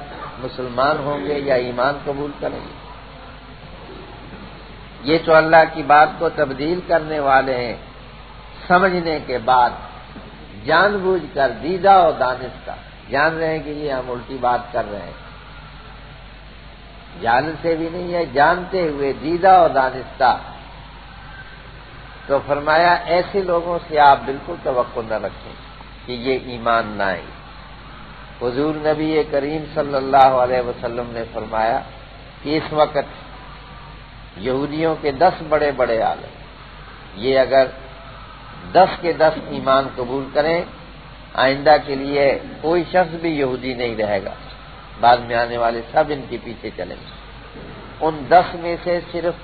مسلمان ہوں گے یا ایمان قبول کریں گے؟ یہ تو اللہ کی بات کو تبدیل کرنے والے ہیں، سمجھنے کے بعد جان بوجھ کر دیدہ و دانستہ جان رہے ہیں کہ یہ ہم الٹی بات کر رہے ہیں، جان سے بھی نہیں ہے، جانتے ہوئے دیدہ و دانستہ. تو فرمایا ایسے لوگوں سے آپ بالکل توقع نہ رکھیں کہ یہ ایمان نہ آئے. حضور نبی کریم صلی اللہ علیہ وسلم نے فرمایا کہ اس وقت یہودیوں کے 10 بڑے بڑے عالم، یہ اگر 10 کے 10 ایمان قبول کریں، آئندہ کے لیے کوئی شخص بھی یہودی نہیں رہے گا، بعد میں آنے والے سب ان کے پیچھے چلیں گے. ان 10 میں سے صرف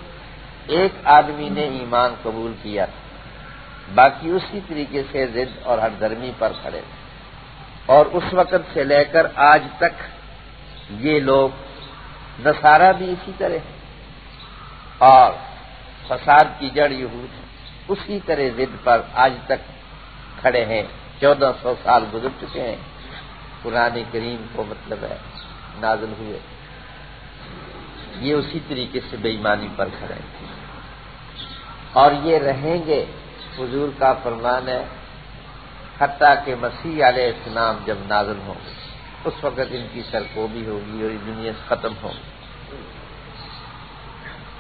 ایک آدمی نے ایمان قبول کیا، باقی اسی طریقے سے ضد اور ہر درمی پر کھڑے. اور اس وقت سے لے کر آج تک یہ لوگ نصارہ بھی اسی طرح ہیں اور فساد کی جڑ یہود ہے، اسی طرح ضد پر آج تک کھڑے ہیں. 1400 سال گزر چکے ہیں قرآن کریم کو مطلب ہے نازل ہوئے، یہ اسی طریقے سے بے ایمانی پر کھڑے ہیں اور یہ رہیں گے. حضور کا فرمان ہے حتیٰ کہ مسیح علیہ السلام جب نازل ہوں گے اس وقت ان کی سرکوبی ہوگی اور یہ دنیا سے ختم ہوگی.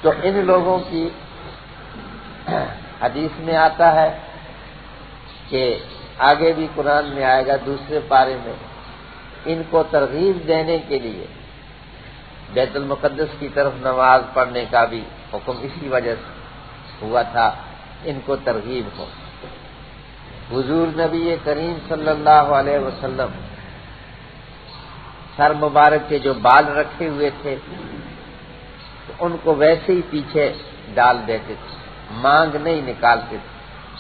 تو ان لوگوں کی حدیث میں آتا ہے کہ آگے بھی قرآن میں آئے گا دوسرے پارے میں، ان کو ترغیب دینے کے لیے بیت المقدس کی طرف نماز پڑھنے کا بھی حکم اسی وجہ سے ہوا تھا، ان کو ترغیب ہو. حضور نبی کریم صلی اللہ علیہ وسلم سر مبارک کے جو بال رکھے ہوئے تھے تو ان کو ویسے ہی پیچھے ڈال دیتے تھے، مانگ نہیں نکالتے تھے.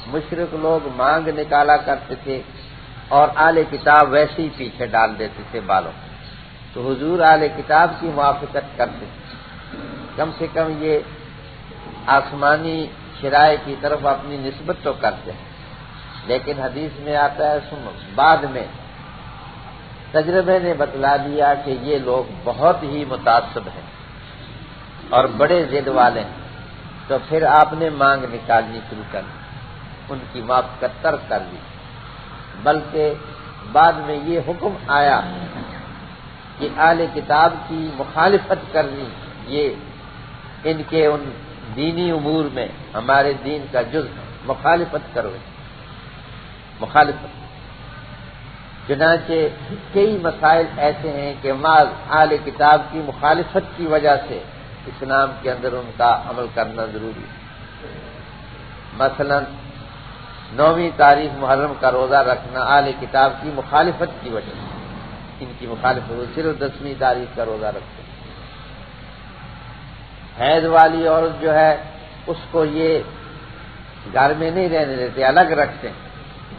مشرک لوگ مانگ نکالا کرتے تھے اور اہل کتاب ویسے ہی پیچھے ڈال دیتے تھے بالوں. تو حضور اہل کتاب کی موافقت کرتے تھے، کم سے کم یہ آسمانی شرائع کی طرف اپنی نسبت تو کرتے ہیں. لیکن حدیث میں آتا ہے بعد میں تجربے نے بتلا دیا کہ یہ لوگ بہت ہی متعصب ہیں اور بڑے ضد والے ہیں. تو پھر آپ نے مانگ نکالنی شروع کر دی، ان کی موافقت ترک کر دی. بلکہ بعد میں یہ حکم آیا کہ اہل کتاب کی مخالفت کرنی یہ ان کے ان دینی امور میں ہمارے دین کا جز ہے، مخالفت کرو، مخالفت. چنانچہ کئی مسائل ایسے ہیں کہ بعض اہل کتاب کی مخالفت کی وجہ سے اسلام کے اندر ان کا عمل کرنا ضروری ہے. مثلا 9ویں تاریخ محرم کا روزہ رکھنا اہل کتاب کی مخالفت کی وجہ سے، ان کی مخالفت صرف 10ویں تاریخ کا روزہ رکھتے. حیض والی عورت جو ہے اس کو یہ گھر میں نہیں رہنے دیتے، الگ رکھتے ہیں.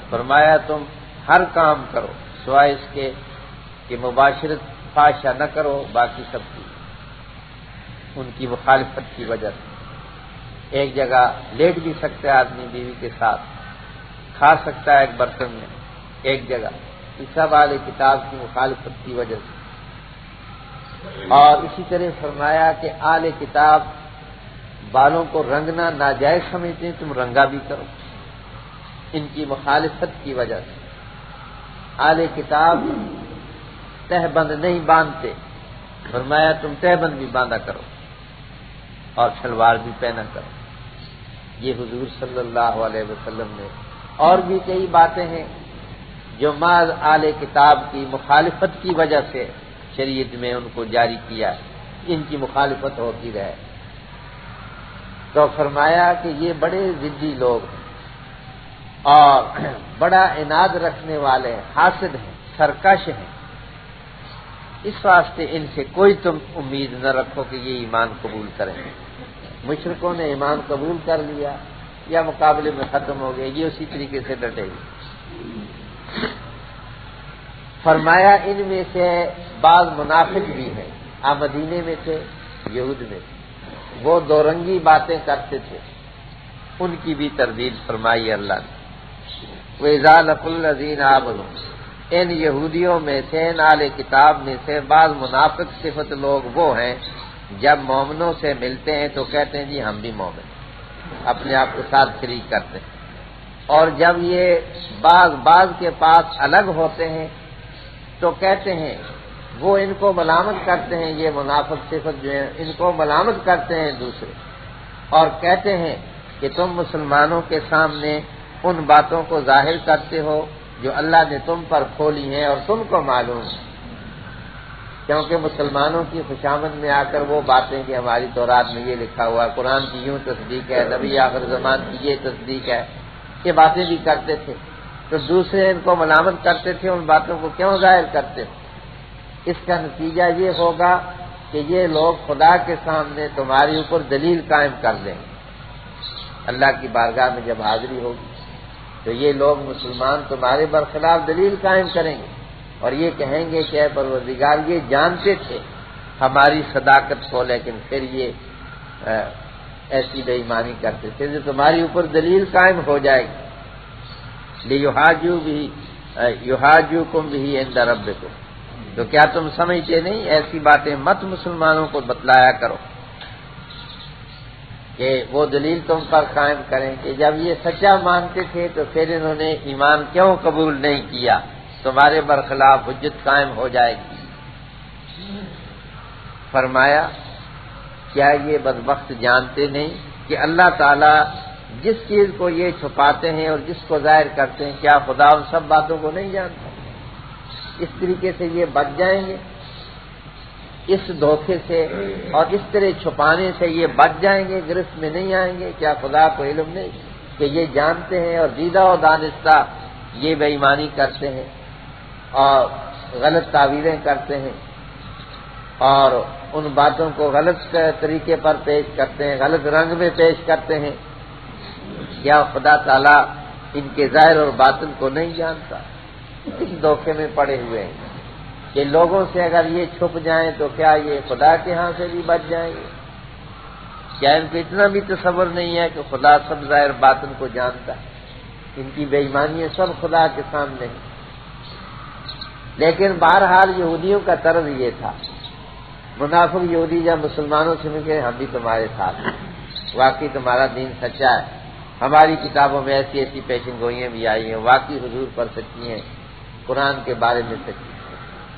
فرمایا تم ہر کام کرو سوائے اس کے کہ مباشرت فاحشہ نہ کرو، باقی سب کی. ان کی مخالفت کی وجہ سے ایک جگہ لیٹ بھی سکتا ہے آدمی بیوی کے ساتھ، کھا سکتا ہے ایک برتن میں ایک جگہ، یہ سب اہل کتاب کی مخالفت کی وجہ سے. اور اسی طرح فرمایا کہ اہل کتاب بالوں کو رنگنا ناجائز سمجھتے ہیں، تم رنگا بھی کرو ان کی مخالفت کی وجہ سے۔ اہل کتاب تہبند نہیں باندھتے، فرمایا تم تہبند بھی باندھا کرو اور شلوار بھی پہنا کرو۔ یہ حضور صلی اللہ علیہ وسلم نے اور بھی کئی باتیں ہیں جو محض اہل کتاب کی مخالفت کی وجہ سے شریعت میں ان کو جاری کیا، ان کی مخالفت ہوتی رہے۔ تو فرمایا کہ یہ بڑے ضدی لوگ ہیں اور بڑا عناد رکھنے والے ہیں، حاسد ہیں، سرکش ہیں، اس واسطے ان سے کوئی تم امید نہ رکھو کہ یہ ایمان قبول کریں۔ مشرکوں نے ایمان قبول کر لیا یا مقابلے میں ختم ہو گئے، یہ اسی طریقے سے ڈٹے گی۔ فرمایا ان میں سے بعض منافق بھی ہیں، مدینے میں تھے، یہود میں تھے، وہ دو رنگی باتیں کرتے تھے، ان کی بھی تردید فرمائی اللہ نے۔ وَإِذَا لَقُوا الَّذِينَ آمَنُوا، ان یہودیوں میں سے، ان اہل کتاب میں سے بعض منافق صفت لوگ وہ ہیں جب مومنوں سے ملتے ہیں تو کہتے ہیں جی ہم بھی مومن، اپنے آپ کے ساتھ شریک کرتے ہیں، اور جب یہ بعض کے پاس الگ ہوتے ہیں تو کہتے ہیں، وہ ان کو ملامت کرتے ہیں، یہ منافق صفت جو ہیں ان کو ملامت کرتے ہیں دوسرے، اور کہتے ہیں کہ تم مسلمانوں کے سامنے ان باتوں کو ظاہر کرتے ہو جو اللہ نے تم پر کھولی ہیں اور تم کو معلوم ہے، کیونکہ مسلمانوں کی خوشامد میں آ کر وہ باتیں کہ ہماری تورات میں یہ لکھا ہوا ہے، قرآن کی یوں تصدیق ہے، نبی آخر زمان کی یہ تصدیق ہے، یہ باتیں بھی کرتے تھے، تو دوسرے ان کو ملامت کرتے تھے، ان باتوں کو کیوں ظاہر کرتے تھے؟ اس کا نتیجہ یہ ہوگا کہ یہ لوگ خدا کے سامنے تمہاری اوپر دلیل قائم کر دیں گے، اللہ کی بارگاہ میں جب حاضری ہوگی تو یہ لوگ مسلمان تمہارے برخلاف دلیل قائم کریں گے اور یہ کہیں گے کہ اے پروردگار، یہ جانتے تھے ہماری صداقت کو، لیکن پھر یہ ایسی بے ایمانی کرتے تھے جو تمہاری اوپر دلیل قائم ہو جائے گی۔ یحاجوکم بہ عند ربکم، تو کیا تم سمجھتے نہیں؟ ایسی باتیں مت مسلمانوں کو بتلایا کرو کہ وہ دلیل تم پر قائم کریں کہ جب یہ سچا مانتے تھے تو پھر انہوں نے ایمان کیوں قبول نہیں کیا، تمہارے برخلاف حجت قائم ہو جائے گی۔ فرمایا کیا یہ بدبخت جانتے نہیں کہ اللہ تعالیٰ جس چیز کو یہ چھپاتے ہیں اور جس کو ظاہر کرتے ہیں، کیا خدا ان سب باتوں کو نہیں جانتا؟ اس طریقے سے یہ بچ جائیں گے، اس دھوکے سے اور اس طرح چھپانے سے یہ بچ جائیں گے، گرفت میں نہیں آئیں گے؟ کیا خدا کو علم نہیں کہ یہ جانتے ہیں اور دیدہ و دانستہ یہ بے ایمانی کرتے ہیں اور غلط تعبیریں کرتے ہیں اور ان باتوں کو غلط طریقے پر پیش کرتے ہیں، غلط رنگ میں پیش کرتے ہیں؟ کیا خدا تعالیٰ ان کے ظاہر اور باطن کو نہیں جانتا؟ اس دھوکے میں پڑے ہوئے ہیں کہ لوگوں سے اگر یہ چھپ جائیں تو کیا یہ خدا کے ہاں سے بھی بچ جائیں گے؟ کیا ان کو اتنا بھی تصور نہیں ہے کہ خدا سب ظاہر باطن کو جانتا ہے؟ ان کی بے ایمانی سب خدا کے سامنے ہے۔ لیکن بہرحال یہودیوں کا طرز یہ تھا، منافق یہودی جب مسلمانوں سے ملے ہم بھی تمہارے ساتھ ہیں، واقعی تمہارا دین سچا ہے، ہماری کتابوں میں ایسی ایسی پیشن گوئیاں بھی آئی ہیں، واقعی حضور پر سچی ہیں، قرآن کے بارے میں سچی ہیں،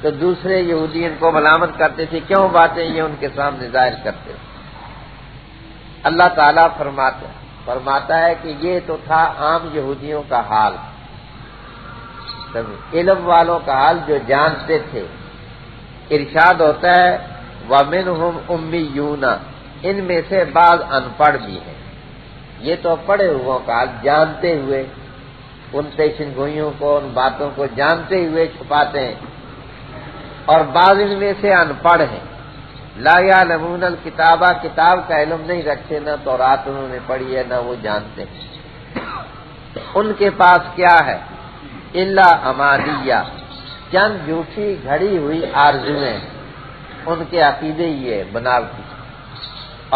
تو دوسرے یہودی ان کو ملامت کرتے تھے، کیوں باتیں یہ ان کے سامنے ظاہر کرتے تھے؟ اللہ تعالیٰ فرماتا ہے کہ یہ تو تھا عام یہودیوں کا حال، علم والوں کا حال جو جانتے تھے۔ ارشاد ہوتا ہے وَمِنْهُمْ أُمِّيُّونَ، ان میں سے بعض ان پڑھ بھی ہیں، یہ تو پڑھے ہوئے کا حال، جانتے ہوئے ان پیشن گوئیوں کو، ان باتوں کو جانتے ہوئے چھپاتے ہیں، اور بعض ان میں سے ان پڑھ ہیں، لا یعلمون الکتابہ، کتاب کا علم نہیں رکھتے، نہ تورات انہوں نے پڑھی ہے نہ وہ جانتے ہیں۔ ان کے پاس کیا ہے؟ الا امانیہ، چند جھوٹی گھڑی ہوئی آرزویں، ان کے عقیدے یہ بناوٹی،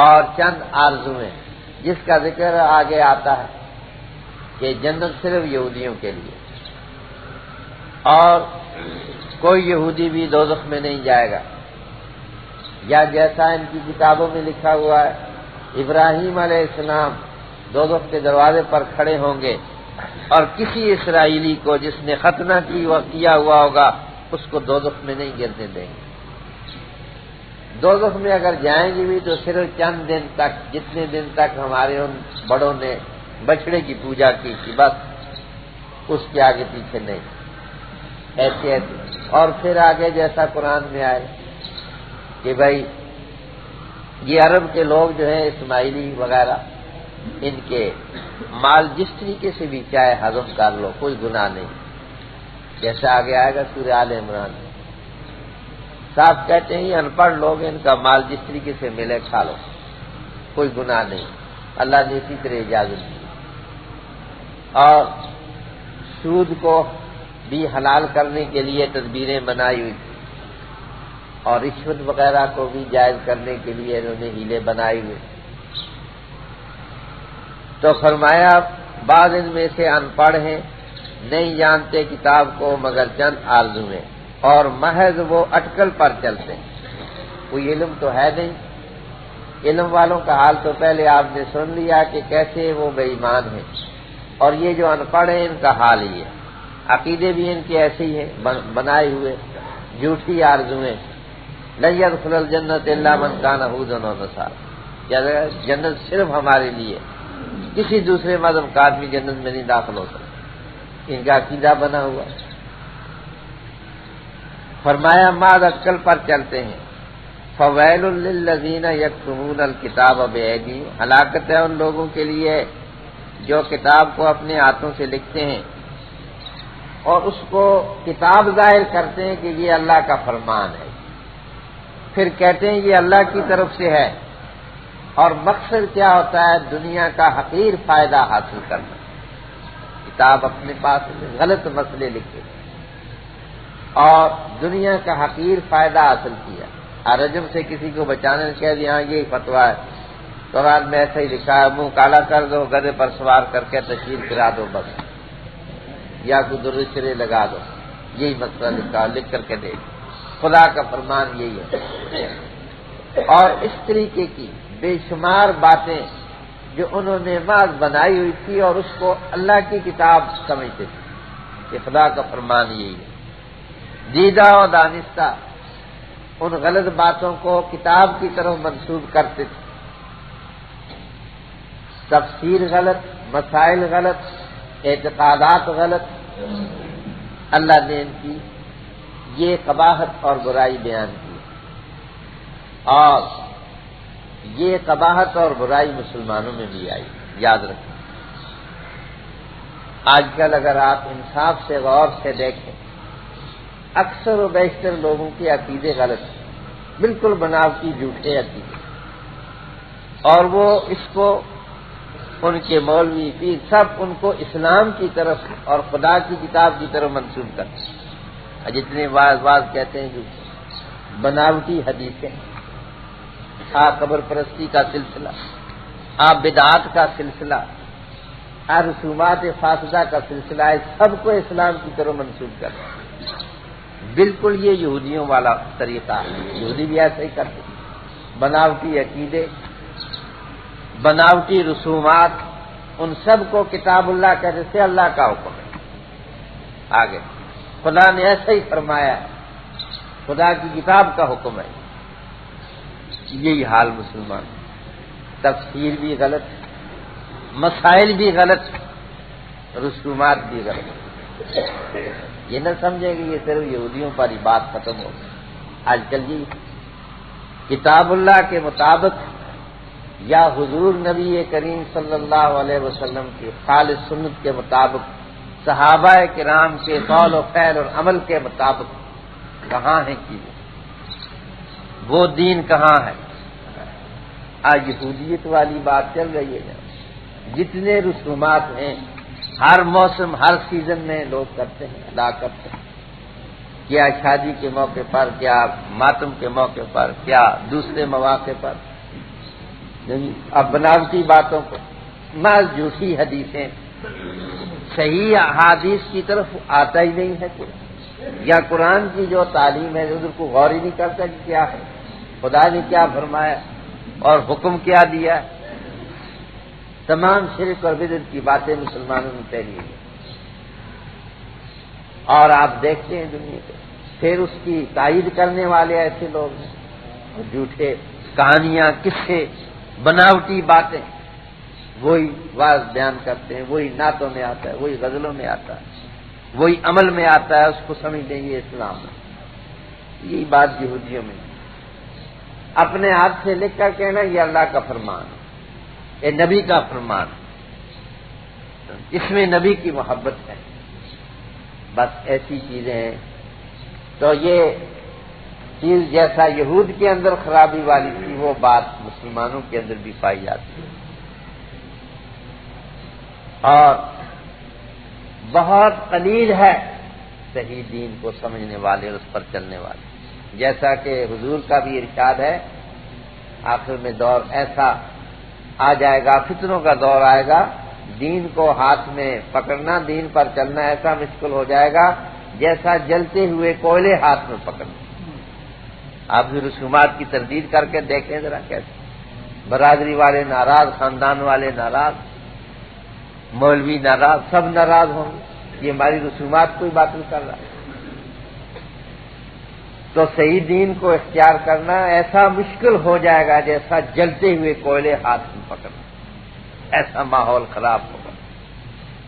اور چند آرزویں جس کا ذکر آگے آتا ہے کہ جنت صرف یہودیوں کے لیے اور کوئی یہودی بھی دوزخ میں نہیں جائے گا، یا جیسا ان کی کتابوں میں لکھا ہوا ہے ابراہیم علیہ السلام دوزخ کے دروازے پر کھڑے ہوں گے اور کسی اسرائیلی کو جس نے ختنہ کیا ہوا ہوگا اس کو دوزخ میں نہیں گرنے دیں گے۔ دوزخ میں اگر جائیں گے بھی تو صرف چند دن تک، جتنے دن تک ہمارے ان بڑوں نے بچڑے کی پوجا کی تھی، بس اس کے آگے پیچھے نہیں، ایسے ایسے۔ اور پھر آگے جیسا قرآن میں آئے کہ بھائی یہ عرب کے لوگ جو ہیں اسماعیلی وغیرہ، ان کے مال جس طریقے سے بھی چاہے ہضم کر لو، کوئی گناہ نہیں، جیسا آگے آئے گا سورہ آل عمران میں۔ صاحب کہتے ہیں یہ ان پڑھ لوگ ان کا مال جس طریقے سے ملے کھا لو، کوئی گناہ نہیں، اللہ نے اسی طرح اجازت دی۔ اور سود کو بھی حلال کرنے کے لیے تدبیریں بنائی ہوئی تھی، اور رشوت وغیرہ کو بھی جائز کرنے کے لیے انہوں نے ہیلے بنائے ہوئے۔ تو فرمایا بعض ان میں سے ان پڑھ ہیں، نہیں جانتے کتاب کو مگر چند آرزویں، اور محض وہ اٹکل پر چلتے ہیں، کوئی علم تو ہے نہیں۔ علم والوں کا حال تو پہلے آپ نے سن لیا کہ کیسے وہ بے ایمان ہیں، اور یہ جو ان پڑھ ہیں ان کا حال ہی ہے، عقیدے بھی ان کے ایسے ہی ہیں بنائے ہوئے، جھوٹی آرزویں۔ لن يدخل الجنت الا من كان هودا او نصارى، جنت صرف ہمارے لیے، کسی دوسرے مذہب کا آدمی جنت میں نہیں داخل ہو سکتا، ان کا عقیدہ بنا ہوا۔ فرمایا ماد عقل پر چلتے ہیں، فویل للذین یکتمون الکتاب بایدیہم، ہلاکت ہے ان لوگوں کے لیے جو کتاب کو اپنے ہاتھوں سے لکھتے ہیں اور اس کو کتاب ظاہر کرتے ہیں کہ یہ اللہ کا فرمان ہے، پھر کہتے ہیں یہ اللہ کی طرف سے ہے، اور مقصد کیا ہوتا ہے؟ دنیا کا حقیر فائدہ حاصل کرنا۔ کتاب اپنے پاس غلط مسئلے لکھے اور دنیا کا حقیر فائدہ حاصل کیا، اور رجم سے کسی کو بچانے نے کہہ دیا یہی فتویٰ ہے، قرآن میں ایسا ہی لکھا ہے، منہ کالا کر دو، گدھے پر سوار کر کے تشہیر کرا دو بس، یا کوئی درشرے لگا دو، یہی مسئلہ لکھا، لکھ کر کے دے دو، خدا کا فرمان یہی ہے۔ اور اس طریقے کی بے شمار باتیں جو انہوں نے محض بنائی ہوئی تھی اور اس کو اللہ کی کتاب سمجھتے تھے کہ خدا کا فرمان یہی ہے، دیدہ و دانستہ ان غلط باتوں کو کتاب کی طرف منسوب کرتے تھے، تفسیر غلط، مسائل غلط، اعتقادات غلط۔ اللہ نے ان کی یہ قباحت اور برائی بیان کی، اور یہ قباحت اور برائی مسلمانوں میں بھی آئی، یاد رکھیں۔ آج کل اگر آپ انصاف سے غور سے دیکھیں، اکثر و بیشتر لوگوں کے عقیدے غلط ہیں، بالکل بناوٹی جھوٹے عقیدے، اور وہ اس کو ان کے مولوی پیر سب ان کو اسلام کی طرف اور خدا کی کتاب کی طرف منسوب کرتے ہیں۔ جتنے بعض کہتے ہیں جو بناوٹی حدیثیں، قبر پرستی کا سلسلہ، بدعات کا سلسلہ، رسومات فاسدہ کا سلسلہ، ہے سب کو اسلام کی طرف منسوب کرتے ہیں۔ بالکل یہ یہودیوں والا طریقہ ہے، یہودی بھی ایسا ہی کرتے ہیں، بناوٹی عقیدے، بناوٹی رسومات، ان سب کو کتاب اللہ کہتے سے اللہ کا حکم ہے۔ آگے خدا نے ایسا ہی فرمایا، خدا کی کتاب کا حکم ہے، یہی حال مسلمان، تفسیر بھی غلط، مسائل بھی غلط، رسومات بھی غلط۔ یہ نہ سمجھیں کہ یہ صرف یہودیوں پر ہی بات ختم ہو، آج کل یہ کتاب اللہ کے مطابق یا حضور نبی کریم صلی اللہ علیہ وسلم کی خالص سنت کے مطابق، صحابہ کرام کے قول و فعل اور عمل کے مطابق کہاں ہے چیزیں، وہ دین کہاں ہے؟ آج یہودیت والی بات چل رہی ہے، جتنے رسومات ہیں ہر موسم ہر سیزن میں لوگ کرتے ہیں، ادا کرتے ہیں، کیا شادی کے موقع پر، کیا ماتم کے موقع پر، کیا دوسرے مواقع پر، اب بناوٹی باتوں کو، محض جھوٹی حدیثیں، صحیح احادیث کی طرف آتا ہی نہیں ہے کوئی، یا قرآن کی جو تعلیم ہے ادھر کو غور ہی نہیں کرتا کہ کیا ہے، خدا نے کیا فرمایا اور حکم کیا دیا، تمام شرک اور بدعت کی باتیں مسلمانوں نے طے لی، اور آپ دیکھتے ہیں دنیا کو، پھر اس کی تائید کرنے والے ایسے لوگ ہیں، جھوٹے کہانیاں، قصے، بناوٹی باتیں، وہی واز بیان کرتے ہیں، وہی نعتوں میں آتا ہے، وہی غزلوں میں آتا ہے، وہی عمل میں آتا ہے، اس کو سمجھ لیں یہ اسلام ہے۔ یہی بات یہودیوں میں اپنے ہاتھ سے لکھ کر کہنا یہ اللہ کا فرمان ہے، یہ نبی کا فرمان ہے، اس میں نبی کی محبت ہے، بس ایسی چیزیں ہیں۔ تو یہ چیز جیسا یہود کے اندر خرابی والی تھی، وہ بات مسلمانوں کے اندر بھی پائی جاتی ہے، اور بہت قلیل ہے صحیح دین کو سمجھنے والے، اس پر چلنے والے، جیسا کہ حضور کا بھی ارشاد ہے، آخر میں دور ایسا آ جائے گا، فتنوں کا دور آئے گا، دین کو ہاتھ میں پکڑنا، دین پر چلنا ایسا مشکل ہو جائے گا جیسا جلتے ہوئے کوئلے ہاتھ میں پکڑنا۔ آپ بھی رسومات کی تردید کر کے دیکھیں ذرا کیسے، برادری والے ناراض، خاندان والے ناراض، مولوی ناراض، سب ناراض ہوں گے، یہ ہماری رسومات کو ہی باطل کر رہا ہے۔ تو صحیح دین کو اختیار کرنا ایسا مشکل ہو جائے گا جیسا جلتے ہوئے کوئلے ہاتھ میں پکڑنا، ایسا ماحول خراب ہوگا،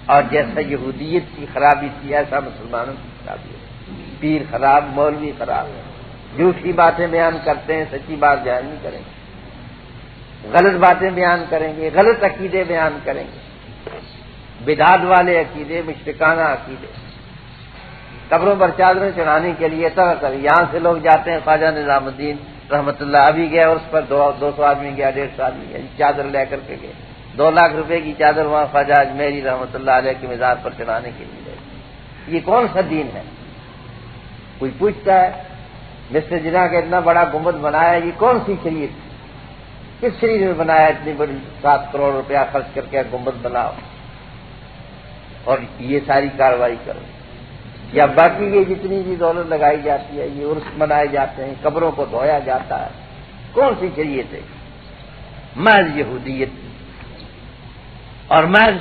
اور جیسا یہودیت کی خرابی تھی ایسا مسلمانوں کی خرابی ہے، پیر خراب، مولوی خراب، جھوٹی باتیں بیان کرتے ہیں، سچی بات بیان نہیں کریں گے، غلط باتیں بیان کریں گے، غلط عقیدے بیان کریں گے، بدعت والے عقیدے، مشرکانہ عقیدے، قبروں پر چادریں چڑھانے کے لیے طرح طرح، یہاں سے لوگ جاتے ہیں، خواجہ نظام الدین رحمت اللہ ابھی گئے اور اس پر 200 آدمی گیا، 150 آدمی گیا، چادر لے کر کے گئے، 2 لاکھ روپے کی چادر وہاں خواجہ اجمیری رحمت اللہ علیہ کی مزار پر چڑھانے کے لیے گئے۔ یہ کون سا دین ہے؟ کوئی پوچھتا ہے مصر جناح کا اتنا بڑا گنبد بنایا، یہ کون سی شریعت ہے؟ کس شریعت میں بنایا اتنی بڑی 7 کروڑ روپیہ خرچ کر کے گنبد بناؤ اور یہ ساری کارروائی کرو، یا باقی یہ جتنی بھی دولت لگائی جاتی ہے، یہ عرس منائے جاتے ہیں، قبروں کو دھویا جاتا ہے، کون سی شریعت ہے؟ محض یہودیت اور محض